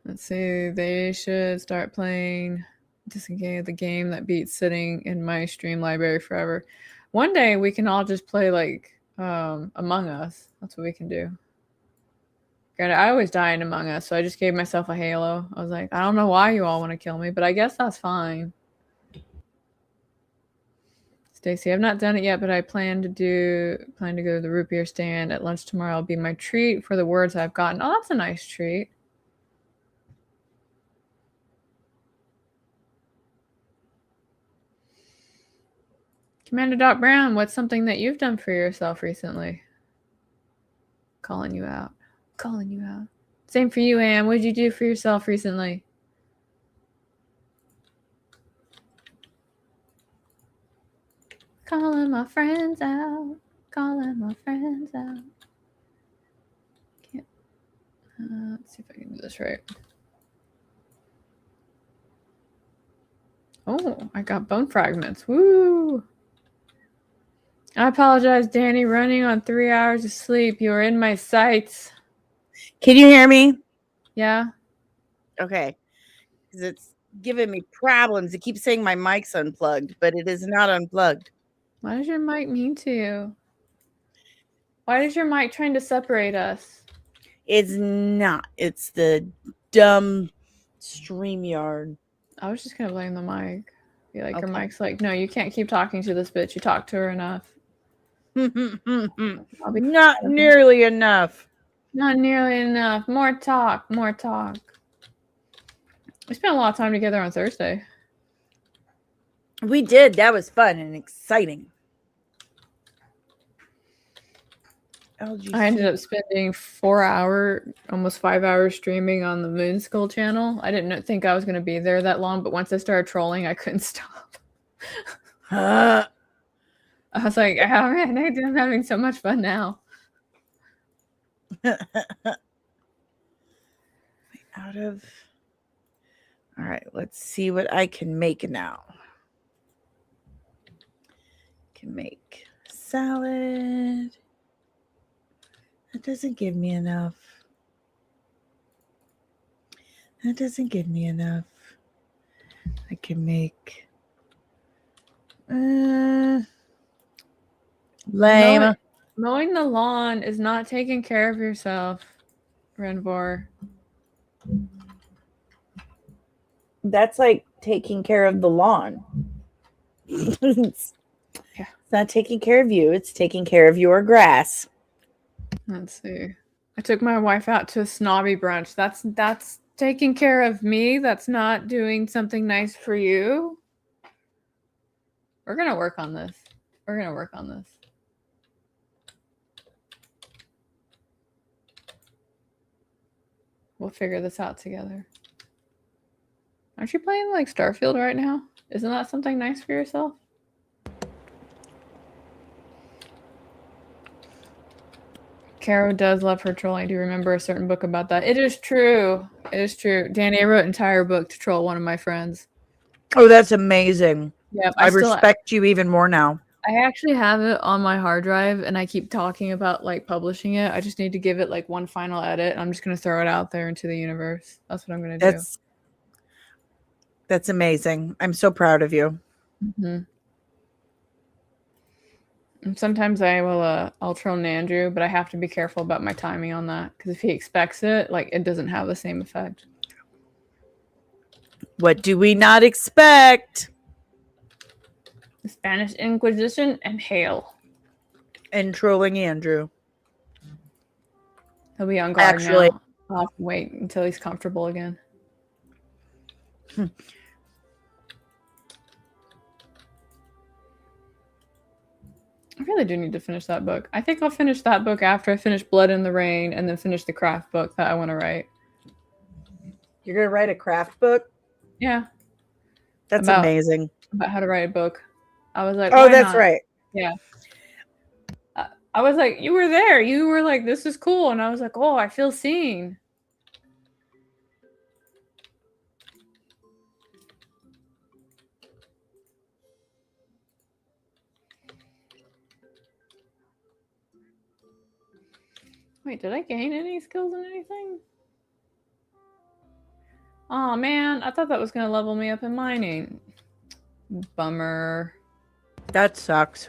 Let's see. They should start playing Disengage, the game that beats sitting in my stream library forever. One day we can all just play like Among Us. That's what we can do. God, I always die in Among Us, so I just gave myself a Halo. I was like, I don't know why you all want to kill me, but I guess that's fine. Stacy, I've not done it yet, but I plan to go to the root beer stand at lunch tomorrow. It'll be my treat for the words I've gotten. Oh, that's a nice treat. Commander Doc Brown, what's something that you've done for yourself recently? Calling you out. Same for you, Anne. What did you do for yourself recently? Calling my friends out. Can't. Let's see if I can do this right. Oh, I got bone fragments. Woo! I apologize, Dani. Running on 3 hours of sleep. You are in my sights. Can you hear me? Yeah. Okay. Because it's giving me problems. It keeps saying my mic's unplugged, but it is not unplugged. What does your mic mean to you? Why is your mic trying to separate us? It's not. It's the dumb StreamYard. I was just going to blame the mic. Be like, Her mic's like, no, you can't keep talking to this bitch. You talked to her enough. Not nearly enough. Not nearly enough. More talk. We spent a lot of time together on Thursday. We did. That was fun and exciting. I ended up spending 4 hours, almost 5 hours streaming on the Moon Skull channel. I didn't think I was going to be there that long, but once I started trolling, I couldn't stop. I was like, oh man, I'm having so much fun now. Out of. All right, let's see what I can make now. Can make salad. That doesn't give me enough. That doesn't give me enough. I can make lame. Mowing the lawn is not taking care of yourself, Renvor. That's like taking care of the lawn. It's not taking care of you. It's taking care of your grass. Let's see. I took my wife out to a snobby brunch. That's taking care of me. That's not doing something nice for you. We're going to work on this. We're going to work on this. We'll figure this out together. Aren't you playing like Starfield right now? Isn't that something nice for yourself? Carrow does love her trolling. I do remember a certain book about that. It is true. It is true. Dani, I wrote an entire book to troll one of my friends. Oh, that's amazing. Yep, I respect you even more now. I actually have it on my hard drive, and I keep talking about like publishing it. I just need to give it like one final edit. I'm just going to throw it out there into the universe. That's what I'm going to do. That's amazing. I'm so proud of you. Mm-hmm. And sometimes I'll troll Nandrew, but I have to be careful about my timing on that, because if he expects it, like it doesn't have the same effect. What do we not expect? The Spanish Inquisition and hail. And trolling Andrew. He'll be on guard now. I'll have to wait until he's comfortable again. I really do need to finish that book. I think I'll finish that book after I finish Blood in the Rain and then finish the craft book that I want to write. You're going to write a craft book? Yeah. That's amazing. About how to write a book. I was like, oh, that's right. Yeah. I was like, you were there. You were like, this is cool. And I was like, oh, I feel seen. Wait, did I gain any skills in anything? Oh man, I thought that was gonna level me up in mining. Bummer. That sucks.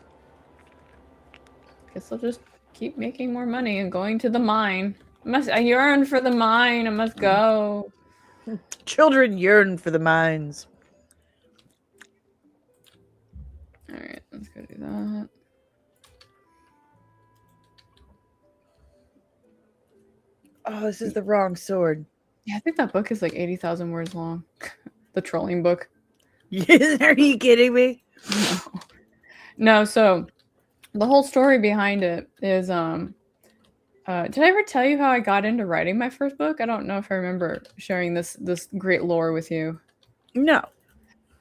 Guess I'll just keep making more money and going to the mine. I yearn for the mine. I must go. Children yearn for the mines. Alright, let's go do that. Oh, this is the wrong sword. Yeah, I think that book is like 80,000 words long. The trolling book. Are you kidding me? No, so the whole story behind it is, did I ever tell you how I got into writing my first book? I don't know if I remember sharing this great lore with you. No.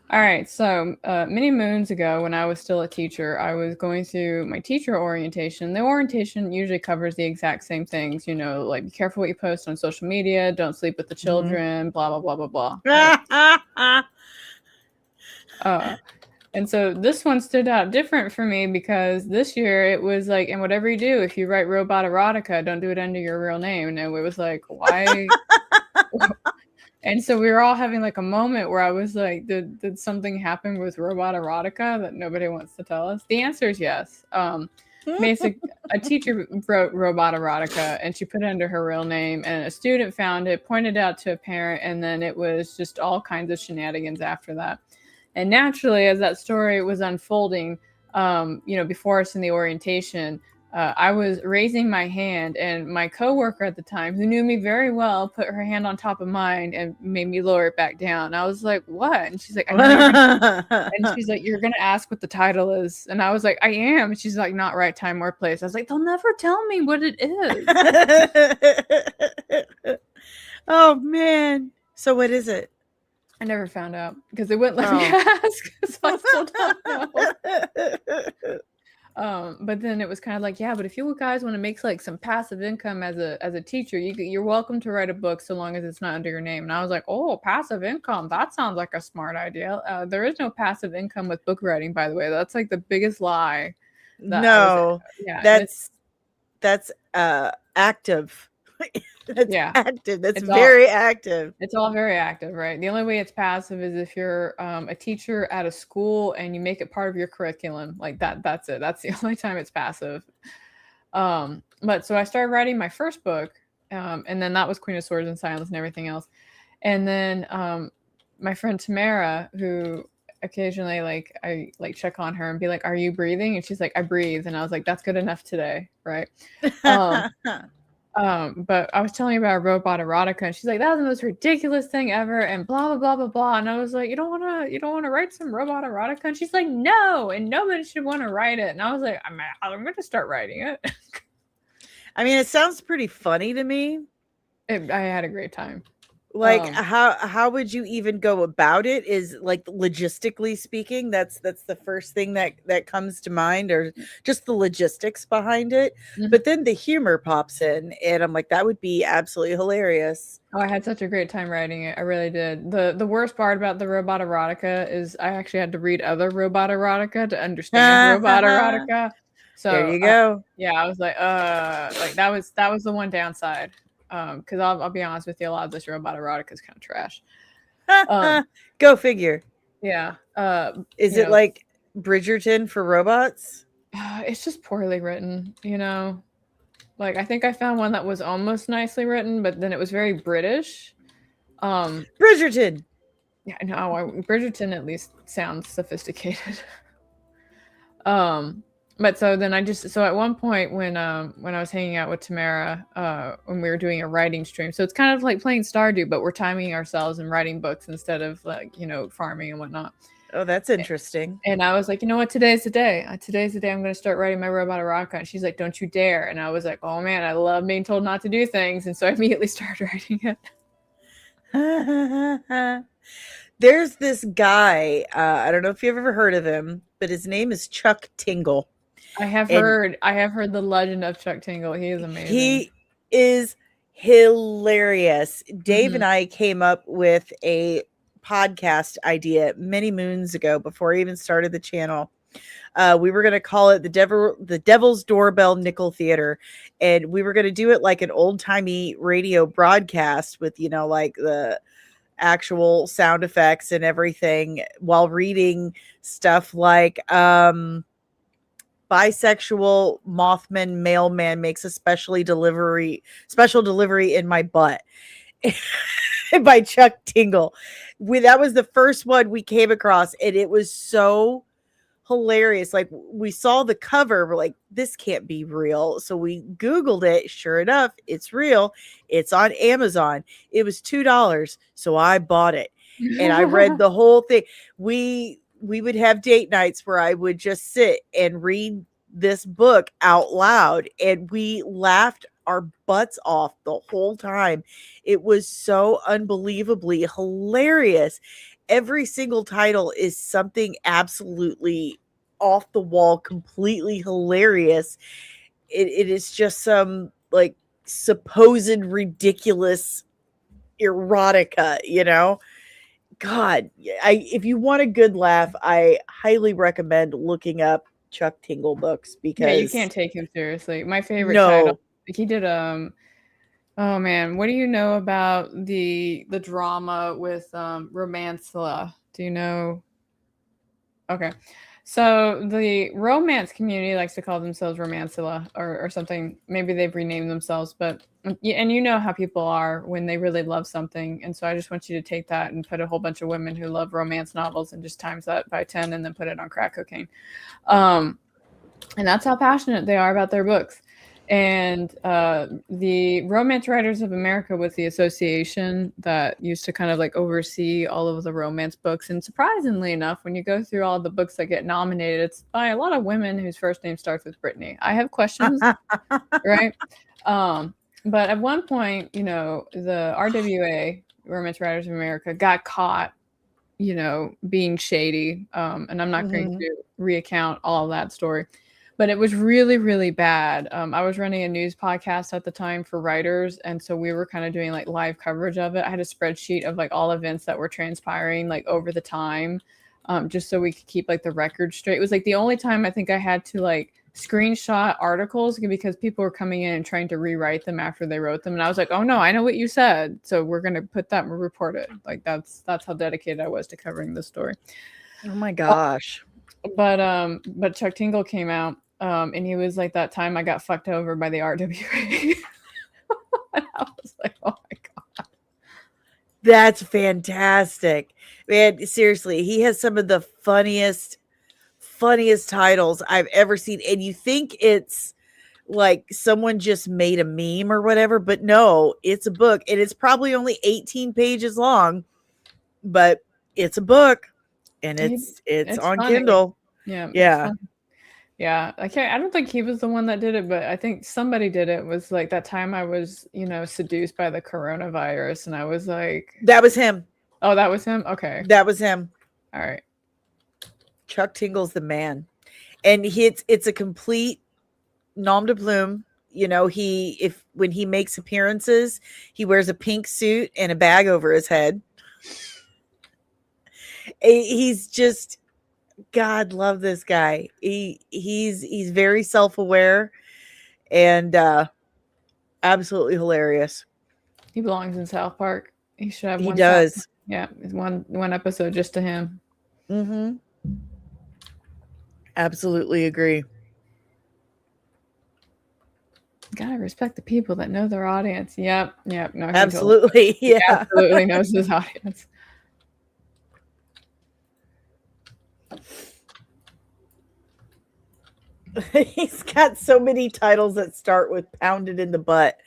All right, so many moons ago, when I was still a teacher, I was going through my teacher orientation. The orientation usually covers the exact same things, you know, like be careful what you post on social media, don't sleep with the children, blah, blah, blah, blah, blah. And so this one stood out different for me because this year it was like, and whatever you do, if you write robot erotica, don't do it under your real name. And it was like, why? And so we were all having like a moment where I was like, did something happen with robot erotica that nobody wants to tell us? The answer is yes. A teacher wrote robot erotica and she put it under her real name, and a student found it, pointed out to a parent, and then it was just all kinds of shenanigans after that. And naturally, as that story was unfolding, before us in the orientation, I was raising my hand, and my coworker at the time, who knew me very well, put her hand on top of mine and made me lower it back down. I was like, "What?" And she's like, "I know you're gonna." And she's like, "You're gonna ask what the title is," and I was like, "I am." And she's like, "Not right time or place." I was like, "They'll never tell me what it is." Oh man! So what is it? I never found out because they wouldn't let me ask, so I still don't know. But then it was kind of like, yeah, but if you guys want to make like some passive income as a teacher, you're welcome to write a book so long as it's not under your name. And I was like, oh, passive income, that sounds like a smart idea. There is no passive income with book writing, by the way. That's like the biggest lie. No, yeah, that's active. That's yeah, active. That's it's very active. It's all very active, right? The only way it's passive is if you're a teacher at a school and you make it part of your curriculum. Like that, that's it. That's the only time it's passive. But so I started writing my first book, and then that was Queen of Swords and Silence and everything else. And then my friend Tamara, who occasionally I check on her and be like, "Are you breathing?" And she's like, "I breathe." And I was like, "That's good enough today, right?" But I was telling her about robot erotica, and she's like, "That was the most ridiculous thing ever," and blah blah blah blah blah. And I was like, "You don't wanna write some robot erotica?" And she's like, "No, and nobody should want to write it." And I was like, I'm gonna start writing it. I mean, it sounds pretty funny to me. I had a great time. Like how would you even go about it? Is like logistically speaking, that's the first thing that comes to mind, or just the logistics behind it. Mhm. But then the humor pops in, and I'm like, that would be absolutely hilarious. Oh, I had such a great time writing it. I really did. The worst part about the robot erotica is I actually had to read other robot erotica to understand robot erotica. So there you go. Yeah, I was like that was the one downside. Because I'll be honest with you, a lot of this robot erotica is kind of trash. Go figure. Yeah. Is it like Bridgerton for robots? It's just poorly written, you know. Like I think I found one that was almost nicely written, but then it was very British. Bridgerton. Yeah, no, Bridgerton at least sounds sophisticated. But so then at one point when I was hanging out with Tamara, when we were doing a writing stream, so it's kind of like playing Stardew, but we're timing ourselves and writing books instead of like, farming and whatnot. Oh, that's interesting. And I was like, you know what, today's the day. Today's the day I'm going to start writing my robot erotica. And she's like, don't you dare. And I was like, oh man, I love being told not to do things. And so I immediately started writing it. There's this guy, I don't know if you've ever heard of him, but his name is Chuck Tingle. I have heard the legend of Chuck Tingle. He is amazing. He is hilarious. Dave and I came up with a podcast idea many moons ago before I even started the channel. We were going to call it the Devil's Doorbell Nickel Theater, and we were going to do it like an old-timey radio broadcast with, like the actual sound effects and everything, while reading stuff like bisexual Mothman mailman makes a special delivery in my butt by Chuck Tingle. That was the first one we came across, and it was so hilarious. Like, we saw the cover, we're like, this can't be real. So we Googled it. Sure enough, it's real. It's on Amazon. It was $2. So I bought it and I read the whole thing. We would have date nights where I would just sit and read this book out loud, and we laughed our butts off the whole time. It was so unbelievably hilarious. Every single title is something absolutely off the wall, completely hilarious. It is just some like supposed ridiculous erotica, God, if you want a good laugh, I highly recommend looking up Chuck Tingle books, because you can't take him seriously. My favorite title, he did oh man, what do you know about the drama with Romancilla? Do you know? Okay. So the romance community likes to call themselves Romancilla or something. Maybe they've renamed themselves, but and you know how people are when they really love something. And so I just want you to take that and put a whole bunch of women who love romance novels and just times that by 10 and then put it on crack cocaine. And that's how passionate they are about their books. And the Romance Writers of America was the association that used to kind of like oversee all of the romance books. And surprisingly enough, when you go through all the books that get nominated, it's by a lot of women whose first name starts with Brittany. I have questions, right? But at one point, you know, the RWA, Romance Writers of America, got caught, you know, being shady. And I'm not going to recount all of that story, but it was really, really bad. I was running a news podcast at the time for writers, and so we were kind of doing like live coverage of it. I had a spreadsheet of like all events that were transpiring like over the time, just so we could keep like the record straight. It was like the only time I think I had to like screenshot articles because people were coming in and trying to rewrite them after they wrote them, and I was like, oh no, I know what you said, so we're gonna put that and report it. Like that's how dedicated I was to covering this story. Oh my gosh. But Chuck Tingle came out, and he was like, that time I got fucked over by the RWA. And I was like, oh my god, That's fantastic. Man, seriously, he has some of the funniest titles I've ever seen. And you think it's like someone just made a meme or whatever, but no, it's a book. And it's probably only 18 pages long, but it's a book. And it's on funny. Kindle. Yeah. Yeah. Yeah. I don't think he was the one that did it, but I think somebody did it. It was like that time I was, you know, seduced by the coronavirus, and I was like, That was him. Oh, that was him? Okay. That was him. All right. Chuck Tingle's the man. And it's a complete nom de plume. You know, when he makes appearances, he wears a pink suit and a bag over his head. He's just, God love this guy. He's very self-aware and absolutely hilarious. He belongs in South Park. He should have He one. does. Yeah, one episode just to him. Mm-hmm. Absolutely agree. Gotta respect the people that know their audience. Yep. No, absolutely. Yeah. He absolutely knows his audience. He's got so many titles that start with "pounded in the butt."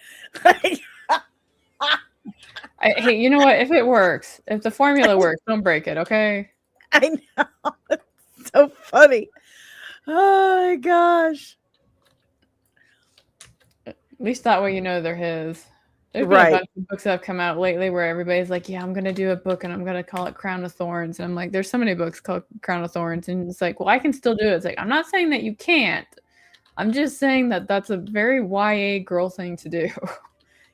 Hey, you know what? If it works, if the formula works, don't break it, okay? I know. It's so funny. Oh my gosh. At least that way you know they're his. There's been Right. a bunch of books that have come out lately where everybody's like, yeah, I'm going to do a book and I'm going to call it Crown of Thorns. And I'm like, there's so many books called Crown of Thorns. And it's like, well, I can still do it. It's like, I'm not saying that you can't. I'm just saying that that's a very YA girl thing to do.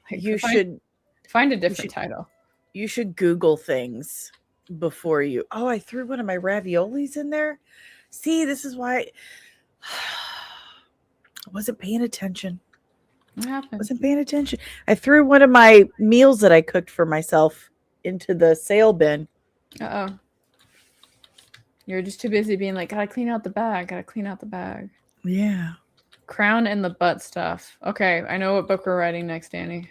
Like, You should find a different title. You should Google things before you. Oh, I threw one of my raviolis in there. See, this is why I wasn't paying attention. What happened? Wasn't paying attention. I threw one of my meals that I cooked for myself into the sale bin. Uh-oh. You're just too busy being like, gotta clean out the bag. Yeah. Crown in the butt stuff. Okay, I know what book we're writing next, Dani.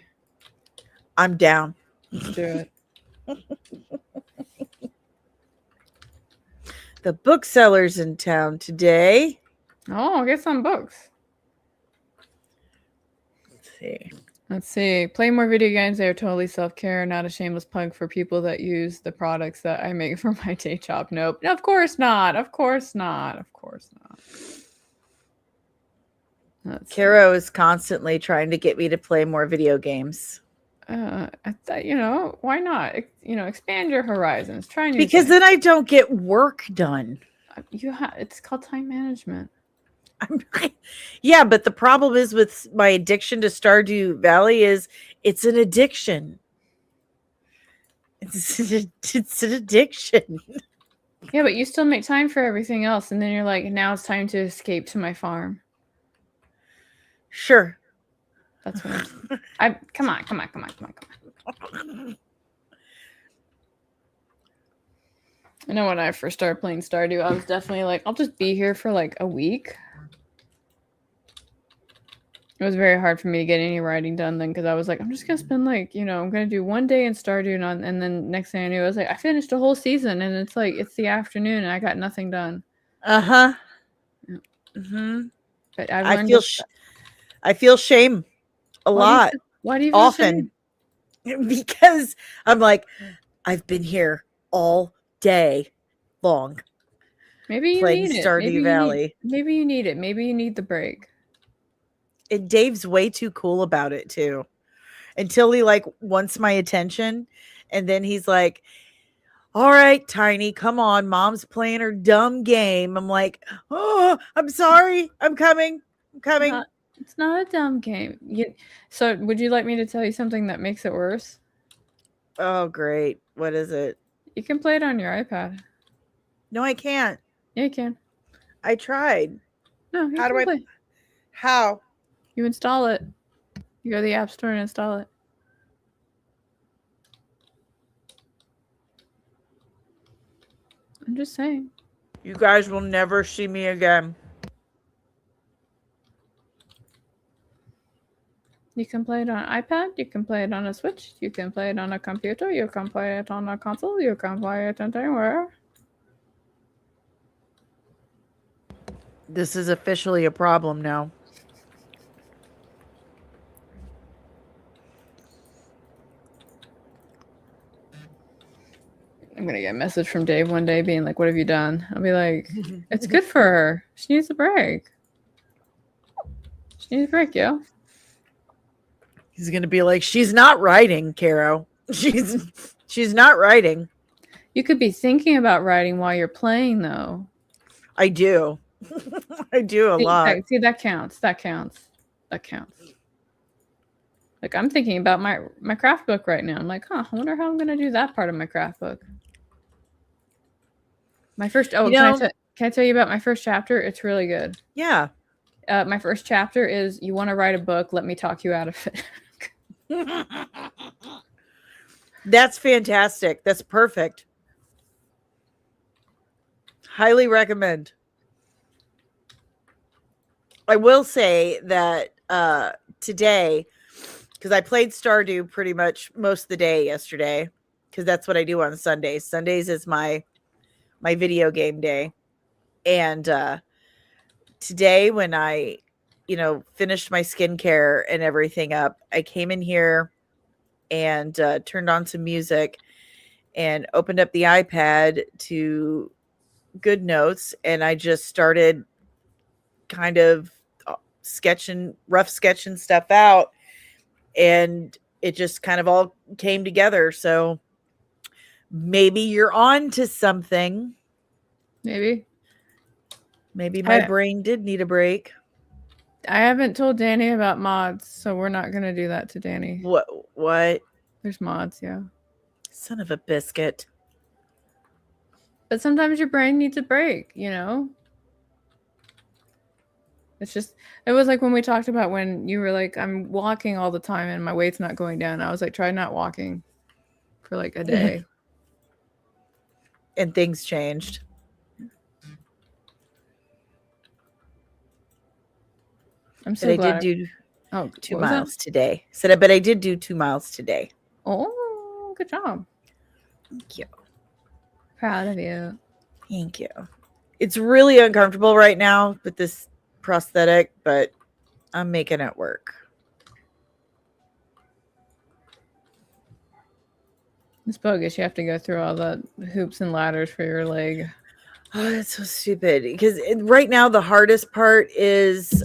I'm down. Let's do it. The booksellers in town today. Oh, get some books. Let's see. Play more video games. They are totally self-care, not a shameless plug for people that use the products that I make for my day job. Nope. Of course not. Carrow is constantly trying to get me to play more video games. Why not? Expand your horizons. Try new because things. Then I don't get work done. It's called time management. Yeah, but the problem is with my addiction to Stardew Valley is it's an addiction. It's an addiction. Yeah, but you still make time for everything else, and then you're like, now it's time to escape to my farm. Sure. That's what come on. I know when I first started playing Stardew, I was definitely like, I'll just be here for like a week. It was very hard for me to get any writing done then because I was like, I'm just going to spend like, I'm going to do one day in Stardew and then next thing I knew, I was like, I finished a whole season and it's like, it's the afternoon and I got nothing done. Uh-huh. Yeah. Mm-hmm. But I've I learned feel this. I feel shame a lot Why do you feel often shame? because I'm like, I've been here all day long Maybe you playing need it. Stardew Valley. Maybe you need it. Maybe you need the break. And Dave's way too cool about it too. Until he like wants my attention. And then he's like, all right, Tiny, come on. Mom's playing her dumb game. I'm like, oh, I'm sorry. I'm coming. I'm coming. It's not a dumb game. So would you like me to tell you something that makes it worse? Oh, great. What is it? You can play it on your iPad. No, I can't. Yeah, you can. I tried. No, you How do can I play. How? You install it. You go to the App Store and install it. I'm just saying. You guys will never see me again. You can play it on iPad. You can play it on a Switch. You can play it on a computer. You can play it on a console. You can play it anywhere. This is officially a problem now. I'm going to get a message from Dave one day being like, what have you done? I'll be like, it's good for her. She needs a break. She needs a break, yo. He's going to be like, she's not writing, Carrow. She's not writing. You could be thinking about writing while you're playing, though. I do. I do a lot. See, that counts. That counts. That counts. Like, I'm thinking about my craft book right now. I'm like, I wonder how I'm going to do that part of my craft book. My first, can I tell you about my first chapter? It's really good. Yeah. My first chapter is, you want to write a book, let me talk you out of it. That's fantastic. That's perfect. Highly recommend. I will say that today, because I played Stardew pretty much most of the day yesterday, because that's what I do on Sundays. Sundays is my video game day. And today when I, finished my skincare and everything up, I came in here and turned on some music and opened up the iPad to Good Notes. And I just started kind of rough sketching stuff out. And it just kind of all came together. So maybe you're on to something. Maybe my brain did need a break. I haven't told Dani about mods, so we're not going to do that to Dani. What? There's mods, yeah. Son of a biscuit. But sometimes your brain needs a break, It's just, it was like when we talked about when you were like, I'm walking all the time and my weight's not going down. I was like, try not walking for like a day. And things changed. I'm so glad. I did do 2 miles today. But I did do 2 miles today. Oh, good job. Thank you. Proud of you. Thank you. It's really uncomfortable right now with this prosthetic, but I'm making it work. It's bogus. You have to go through all the hoops and ladders for your leg. Oh, that's so stupid. Because right now the hardest part is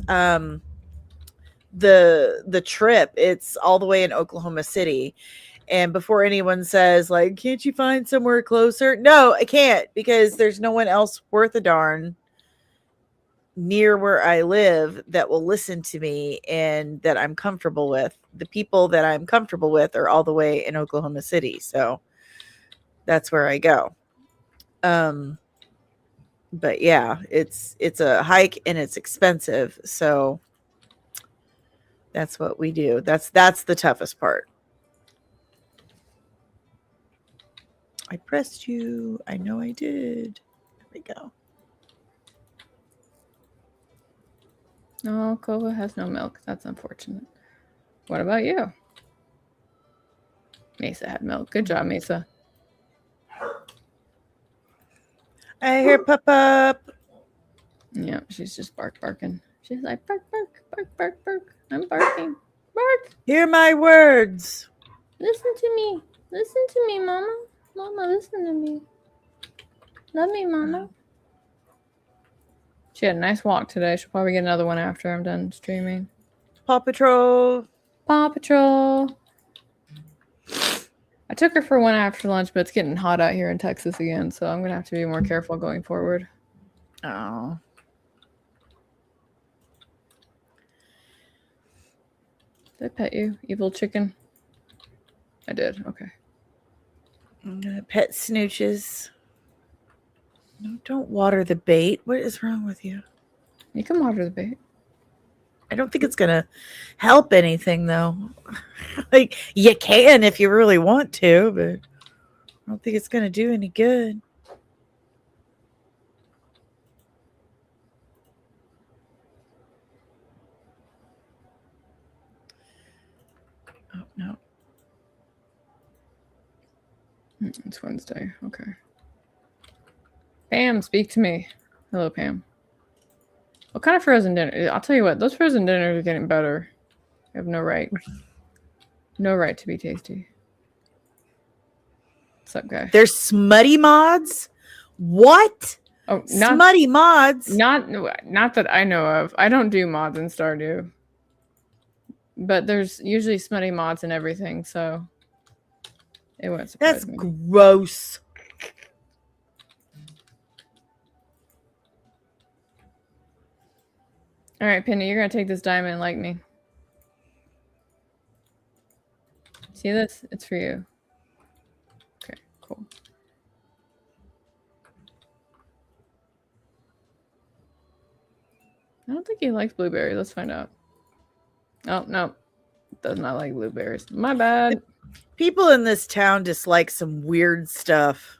the trip. It's all the way in Oklahoma City. And before anyone says, like, can't you find somewhere closer? No, I can't, because there's no one else worth a darn near where I live that will listen to me and that I'm comfortable with. The people that I'm comfortable with are all the way in Oklahoma City. So that's where I go. But yeah, it's a hike and it's expensive. So that's what we do. That's the toughest part. I pressed you. I know I did. There we go. No, Kova has no milk. That's unfortunate. What about you? Mesa had milk. Good job, Mesa. I hear Pup. Yeah, she's just barking. She's like, bark, bark, bark, bark, bark. I'm barking. Bark. Hear my words. Listen to me. Listen to me, Mama. Mama, listen to me. Love me, Mama. She had a nice walk today. She'll probably get another one after I'm done streaming. Paw Patrol. Paw Patrol. I took her for one after lunch, but it's getting hot out here in Texas again, so I'm going to have to be more careful going forward. Oh. Did I pet you, evil chicken? I did. Okay. I'm going to pet Snooches. No, don't water the bait. What is wrong with you? You can water the bait. I don't think it's going to help anything, though. Like, you can if you really want to, but I don't think it's going to do any good. Oh, no. It's Wednesday. Okay. Pam, speak to me. Hello, Pam. What kind of frozen dinner? I'll tell you what, those frozen dinners are getting better. I have no right. No right to be tasty. What's up, guy? There's smutty mods? What? Oh, smutty mods? Not that I know of. I don't do mods in Stardew. But there's usually smutty mods and everything, so it won't surprise me. That's gross. All right, Penny, you're going to take this diamond like me. See this? It's for you. Okay, cool. I don't think he likes blueberries. Let's find out. Oh, no. Does not like blueberries. My bad. People in this town dislike some weird stuff.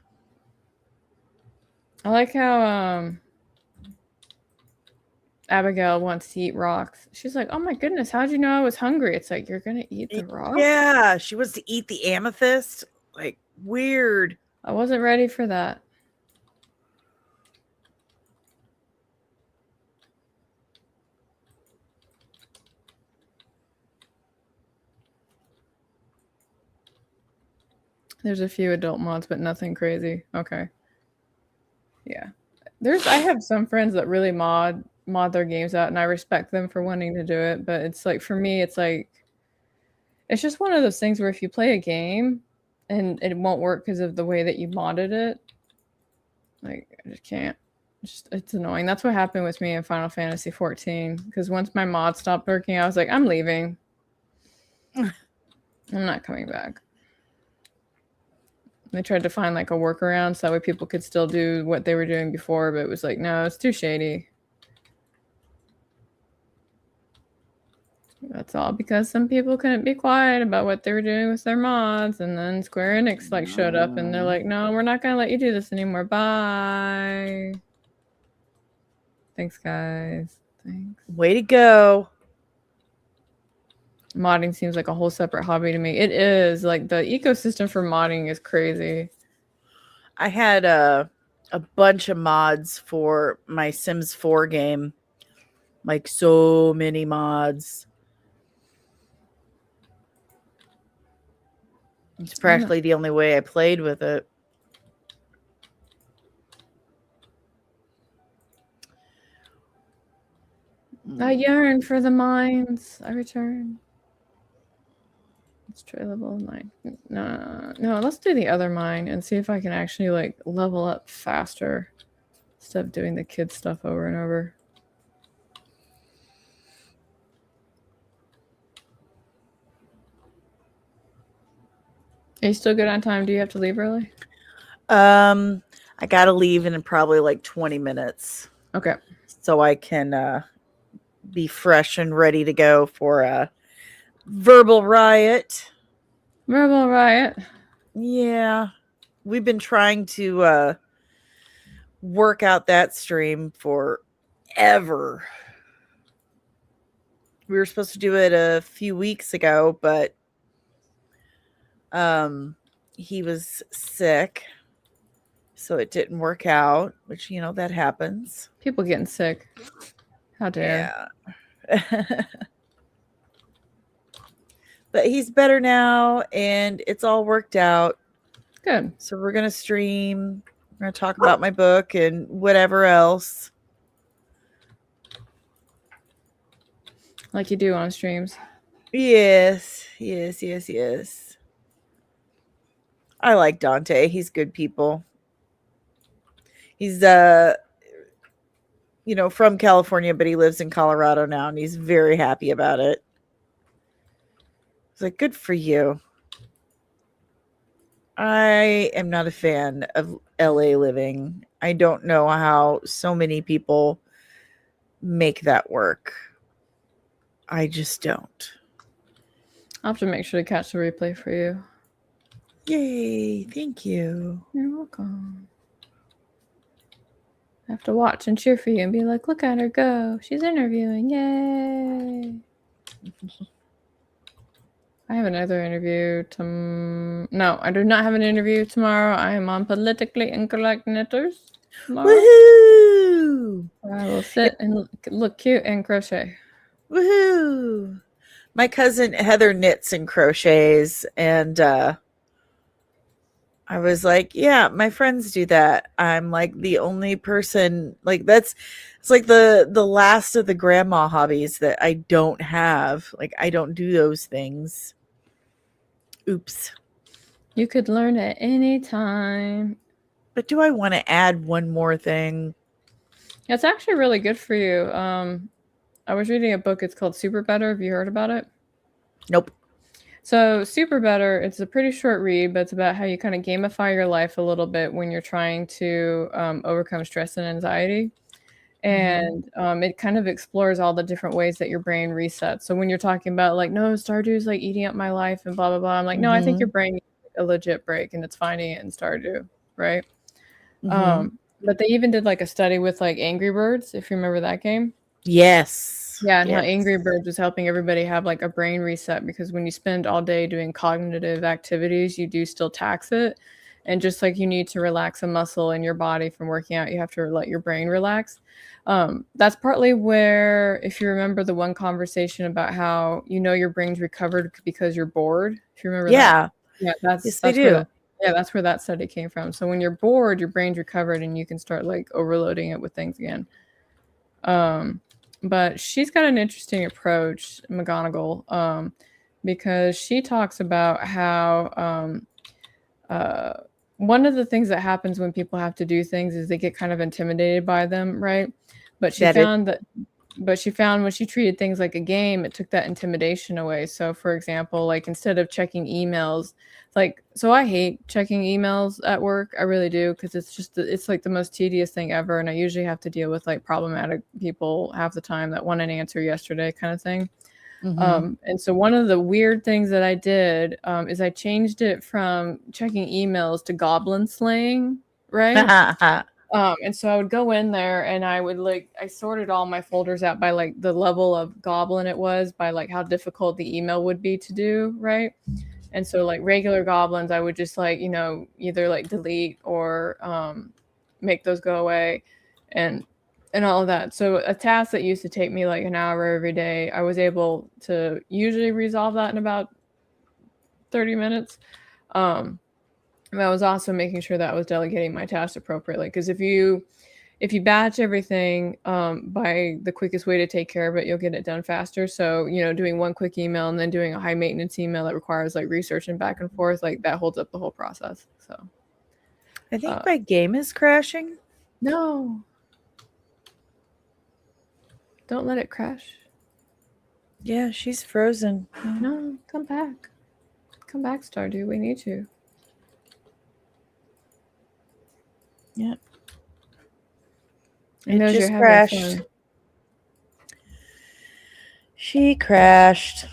I like how Abigail wants to eat rocks. She's like, oh my goodness, how'd you know I was hungry? It's like, you're going to eat the rock? Yeah, she wants to eat the amethyst. Like, weird. I wasn't ready for that. There's a few adult mods, but nothing crazy. Okay. Yeah. I have some friends that really mod their games out, and I respect them for wanting to do it, but it's like, for me, it's like, it's just one of those things where if you play a game and it won't work because of the way that you modded it, like, I just can't. It's annoying. That's what happened with me in Final Fantasy 14, because once my mod stopped working, I was like, I'm leaving. I'm not coming back. They tried to find like a workaround so that way people could still do what they were doing before, but it was like, no, it's too shady. That's all because some people couldn't be quiet about what they were doing with their mods, and then Square Enix like showed up and they're like, no, we're not gonna let you do this anymore. Bye. Thanks, guys. Thanks. Way to go. Modding seems like a whole separate hobby to me. It is. Like, the ecosystem for modding is crazy. I had a bunch of mods for my Sims 4 game. Like, so many mods. It's practically the only way I played with it. I yearn for the mines. I return. Let's try level 9. No, let's do the other mine and see if I can actually like level up faster instead of doing the kid stuff over and over. Are you still good on time? Do you have to leave early? I gotta leave in probably like 20 minutes. Okay. So I can be fresh and ready to go for a verbal riot. Verbal riot. Yeah. We've been trying to work out that stream forever. We were supposed to do it a few weeks ago, but he was sick, so it didn't work out, which, you know, that happens. People getting sick. How dare. Yeah. But he's better now, and it's all worked out. Good. So we're going to stream. We're going to talk about my book and whatever else. Like you do on streams. Yes. Yes, yes, yes. I like Dante. He's good people. He's from California, but he lives in Colorado now, and he's very happy about it. It's like, good for you. I am not a fan of LA living. I don't know how so many people make that work. I just don't. I'll have to make sure to catch the replay for you. Yay, thank you. You're welcome. I have to watch and cheer for you and be like, look at her go. She's interviewing. Yay. I have another interview. No, I do not have an interview tomorrow. I am on Politically Incorrect Knitters tomorrow. Woohoo! I will sit and look cute and crochet. Woohoo! My cousin Heather knits and crochets, and I was like, yeah, my friends do that. I'm like the only person, like it's like the last of the grandma hobbies that I don't have. Like I don't do those things. Oops. You could learn at any time. But do I want to add one more thing? It's actually really good for you. I was reading a book. It's called Super Better. Have you heard about it? Nope. So Super Better, it's a pretty short read, but it's about how you kind of gamify your life a little bit when you're trying to overcome stress and anxiety. And it kind of explores all the different ways that your brain resets. So when you're talking about like, no, Stardew's like eating up my life and blah, blah, blah. I'm like, no, I think your brain needs a legit break, and it's finding it in Stardew, right? But they even did like a study with like Angry Birds, if you remember that game. Yes. Yeah, and how Angry Birds was helping everybody have like a brain reset, because when you spend all day doing cognitive activities, you do still tax it. And just like you need to relax a muscle in your body from working out, you have to let your brain relax. That's partly where, if you remember the one conversation about how your brain's recovered because you're bored, if you remember that. Yeah, that's where that study came from. So when you're bored, your brain's recovered and you can start like overloading it with things again. But she's got an interesting approach, McGonagall, because she talks about how one of the things that happens when people have to do things is they get kind of intimidated by them, right? But she found when she treated things like a game, it took that intimidation away. So for example, like instead of checking emails, so I hate checking emails at work. I really do, because it's like the most tedious thing ever. And I usually have to deal with like problematic people half the time that want an answer yesterday kind of thing. And so one of the weird things that I did is I changed it from checking emails to goblin slaying, right? And so I would go in there and I sorted all my folders out by like the level of goblin it was, by like how difficult the email would be to do, right? And so like regular goblins, I would just like, either like delete or make those go away and all of that. So a task that used to take me like an hour every day, I was able to usually resolve that in about 30 minutes. And I was also making sure that I was delegating my tasks appropriately. Because if you batch everything by the quickest way to take care of it, you'll get it done faster. So, doing one quick email and then doing a high maintenance email that requires like research and back and forth, like that holds up the whole process. So I think my game is crashing. No. Don't let it crash. Yeah, she's frozen. No, come back. Come back, Stardew. We need you. Yeah. It knows just you're crashed. having fun. She crashed.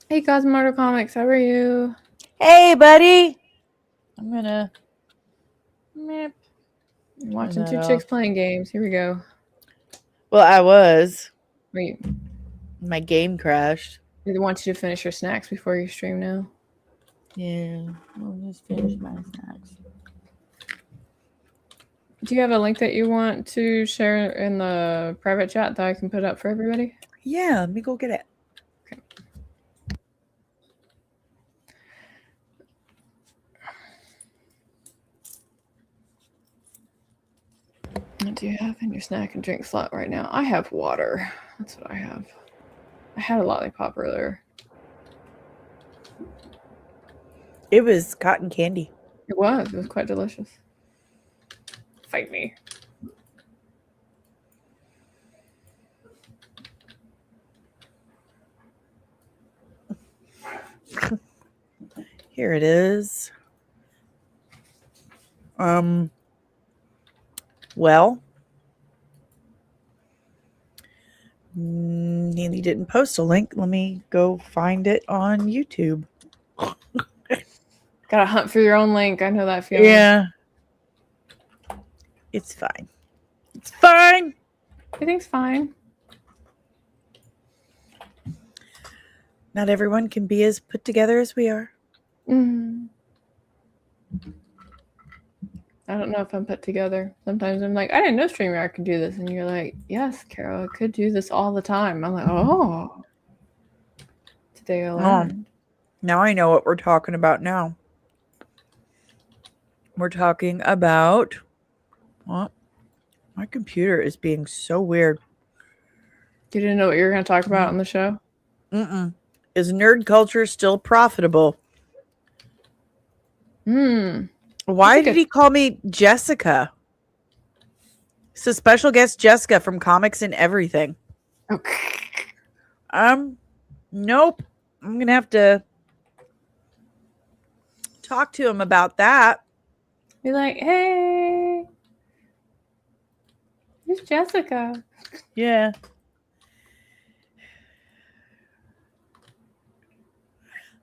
Hey, Cosmoto Comics, how are you? Hey, buddy. I'm gonna. I'm watching two chicks playing games. Here we go. Well, I was. Wait. My game crashed. I want you to finish your snacks before you stream now. Yeah, I'll just finish my snacks. Do you have a link that you want to share in the private chat that I can put up for everybody? Yeah, let me go get it. Okay. What do you have in your snack and drink slot right now? I have water. That's what I have. I had a lollipop earlier. It was cotton candy. It was. It was quite delicious. Fight me. Here it is. Well, Neely didn't post a link. Let me go find it on YouTube. Gotta hunt for your own link. I know that feeling. Yeah. It's fine. It's fine. Everything's fine. Not everyone can be as put together as we are. Mm. I don't know if I'm put together. Sometimes I'm like, I didn't know StreamYard could do this. And you're like, yes, Carol, I could do this all the time. I'm like, oh. Today I learned. Now I know what we're talking about now. We're talking about... Well, my computer is being so weird. You didn't know what you were going to talk about on the show? Is nerd culture still profitable? Why did he call me Jessica? It's a special guest Jessica from Comics and Everything. Okay. Nope. I'm going to have to talk to him about that. Be like, hey, who's Jessica? Yeah.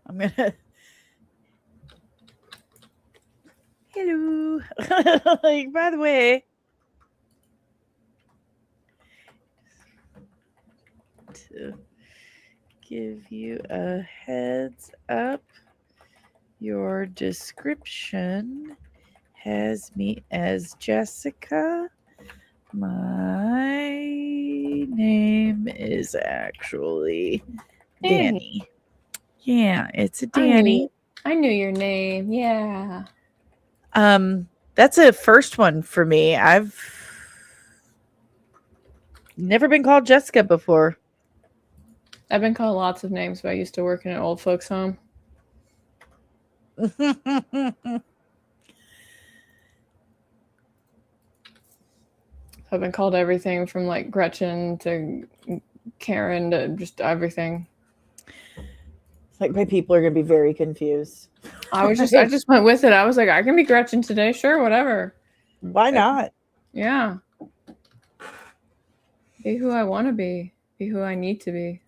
I'm going to... Hello. Like, by the way, to give you a heads up, your description has me as Jessica. My name is actually Dani. Yeah, it's a Dani. I knew your name. Yeah. That's a first one for me. I've never been called Jessica before. I've been called lots of names, but I used to work in an old folks' home. I've been called everything from like Gretchen to Karen to just everything. Like, my people are gonna be very confused. I just went with it. I was like, I can be Gretchen today, sure, whatever. Why not? Yeah. Be who I want to be. Be who I need to be.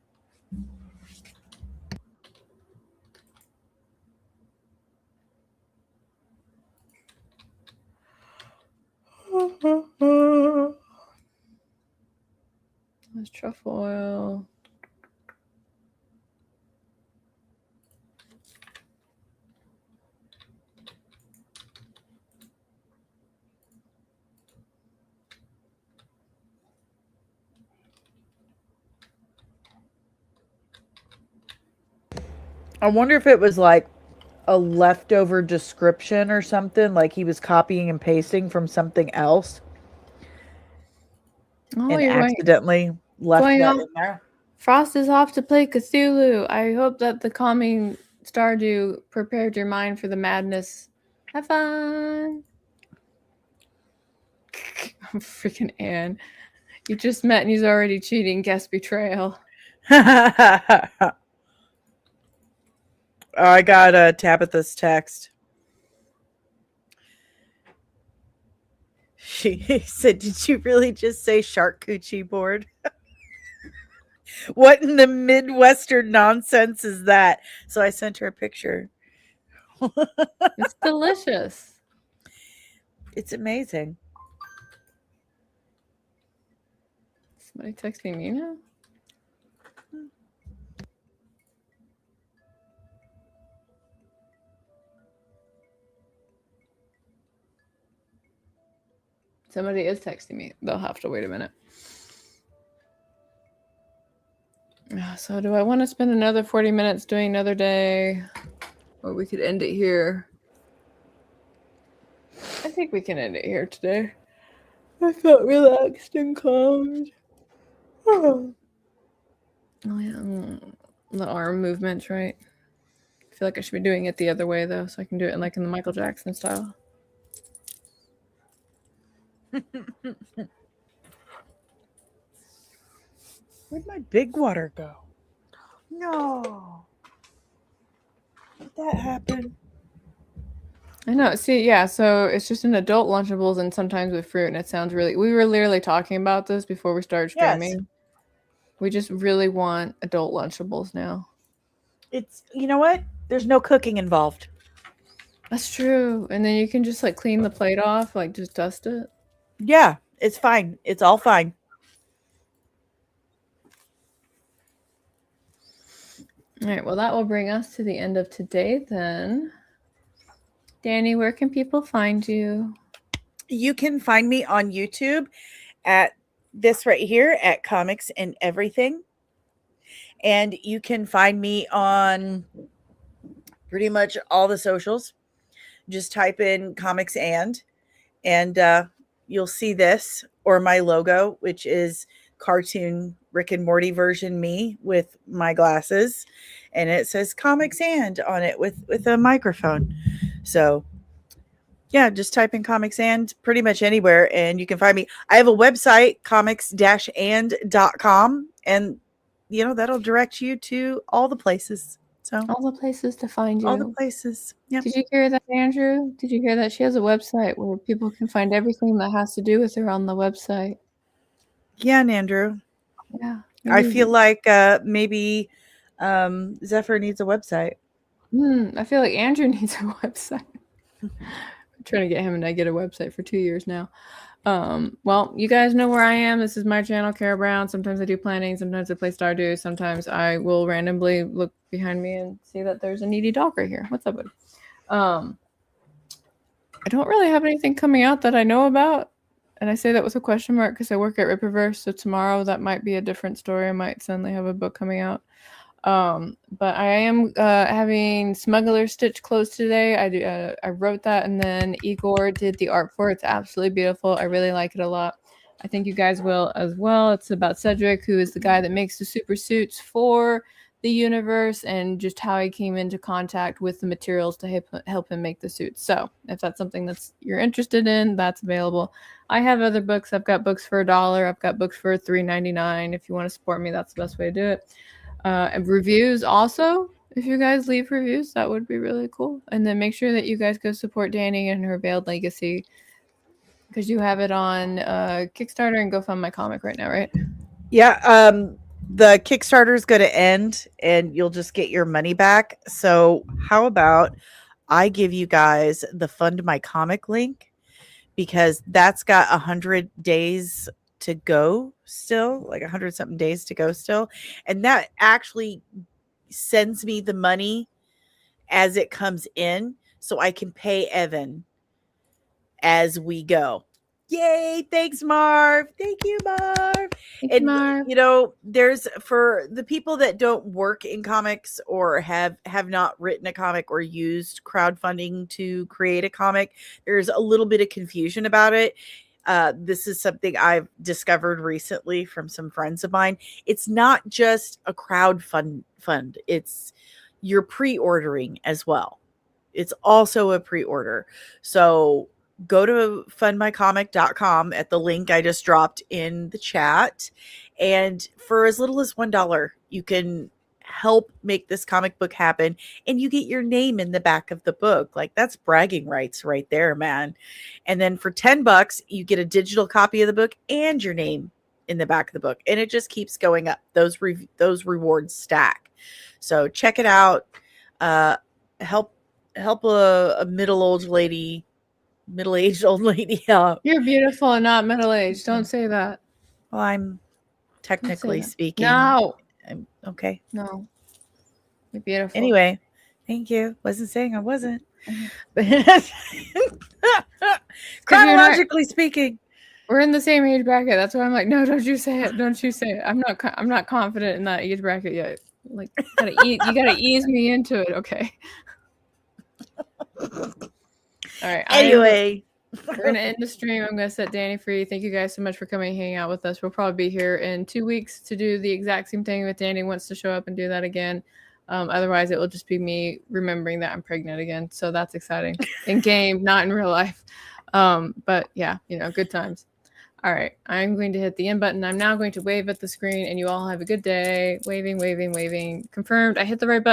There's truffle oil. I wonder if it was like a leftover description or something, like he was copying and pasting from something else and accidentally left that in there. Frost is off to play Cthulhu. I hope that the calming Stardew prepared your mind for the madness. Have fun. Freaking Anne. You just met and he's already cheating. Guest betrayal. I got Tabitha's text. She said, "Did you really just say shark coochie board?" What in the Midwestern nonsense is that? So I sent her a picture. It's delicious. It's amazing. Somebody texting me now? Somebody is texting me. They'll have to wait a minute. So do I want to spend another 40 minutes doing another day? Or we could end it here. I think we can end it here today. I felt relaxed and calmed. Oh yeah, the arm movements, right? I feel like I should be doing it the other way though, so I can do it in the Michael Jackson style. Where'd my big water go? No. Did that happen? I know. See, yeah, so it's just in adult Lunchables and sometimes with fruit, and it sounds really. We were literally talking about this before we started streaming. Yes. We just really want adult Lunchables now. It's, you know what? There's no cooking involved. That's true. And then you can just clean the plate off, just dust it. Yeah, it's fine. It's all fine. All right, well, that will bring us to the end of today then. Dani, where can people find you? You can find me on YouTube at this right here at Comics and Everything. And you can find me on pretty much all the socials. Just type in Comics and you'll see this or my logo, which is cartoon Rick and Morty version me with my glasses, and it says Comics and on it with a microphone. So yeah, just type in Comics and pretty much anywhere and you can find me. I have a website, comics-and.com, and that'll direct you to all the places. So all the places to find you. All the places. Yeah. Did you hear that, Andrew? Did you hear that she has a website where people can find everything that has to do with her on the website? Yeah, and Andrew. Yeah. I feel like maybe Zephyr needs a website. I feel like Andrew needs a website. I'm trying to get him to get a website for 2 years now. Well, you guys know where I am. This is my channel, Carrow Brown. Sometimes I do planning. Sometimes I play Stardew. Sometimes I will randomly look behind me and see that there's a needy dog right here. What's up, buddy? I don't really have anything coming out that I know about. And I say that with a question mark because I work at Rippaverse. So tomorrow that might be a different story. I might suddenly have a book coming out. But I am having Smuggler Stitch closed today. I wrote that, and then Igor did the art for it. It's absolutely beautiful. I really like it a lot. I think you guys will as well. It's about Cedric, who is the guy that makes the super suits for the universe, and just how he came into contact with the materials to help him make the suits. So if that's something you're interested in, that's available. I have other books. I've got books for $1. I've got books for $3.99. If you want to support me, that's the best way to do it. And reviews also, if you guys leave reviews, that would be really cool. And then make sure that you guys go support Dani and her Veiled Legacy, because you have it on Kickstarter and GoFundMyComic right now, right? Yeah, the Kickstarter is going to end and you'll just get your money back. So how about I give you guys the Fund My Comic link, because that's got 100 days to go still, 100 something days to go still, and that actually sends me the money as it comes in so I can pay Evan as we go. Yay, thanks Marv. Thank you, Marv. And Marv. There's, for the people that don't work in comics or have not written a comic or used crowdfunding to create a comic, there's a little bit of confusion about it. This is something I've discovered recently from some friends of mine. It's not just a crowd fund. It's you're pre-ordering as well. It's also a pre-order. So go to fundmycomic.com at the link I just dropped in the chat. And for as little as $1, you can help make this comic book happen, and you get your name in the back of the book. That's bragging rights right there, man. And then for $10 you get a digital copy of the book and your name in the back of the book, and it just keeps going up. Those rewards stack. So check it out. Help a middle-aged old lady out. You're beautiful and not middle-aged. Don't say that. Well, I'm technically speaking. No. Okay. No. You're beautiful. Anyway, thank you. Wasn't saying I wasn't. Chronologically speaking. We're in the same age bracket. That's why I'm like, no, don't you say it. Don't you say it. I'm not confident in that age bracket yet. Like, you gotta ease me into it, okay? All right, Anyway, we're gonna end the stream. I'm gonna set Dani free. Thank you guys so much for coming and hanging out with us. We'll probably be here in 2 weeks to do the exact same thing if Dani wants to show up and do that again. Otherwise, it will just be me remembering that I'm pregnant again. So that's exciting. In game, not in real life. But yeah, good times. All right, I'm going to hit the end button. I'm now going to wave at the screen, and you all have a good day. Waving, waving, waving. Confirmed. I hit the right button.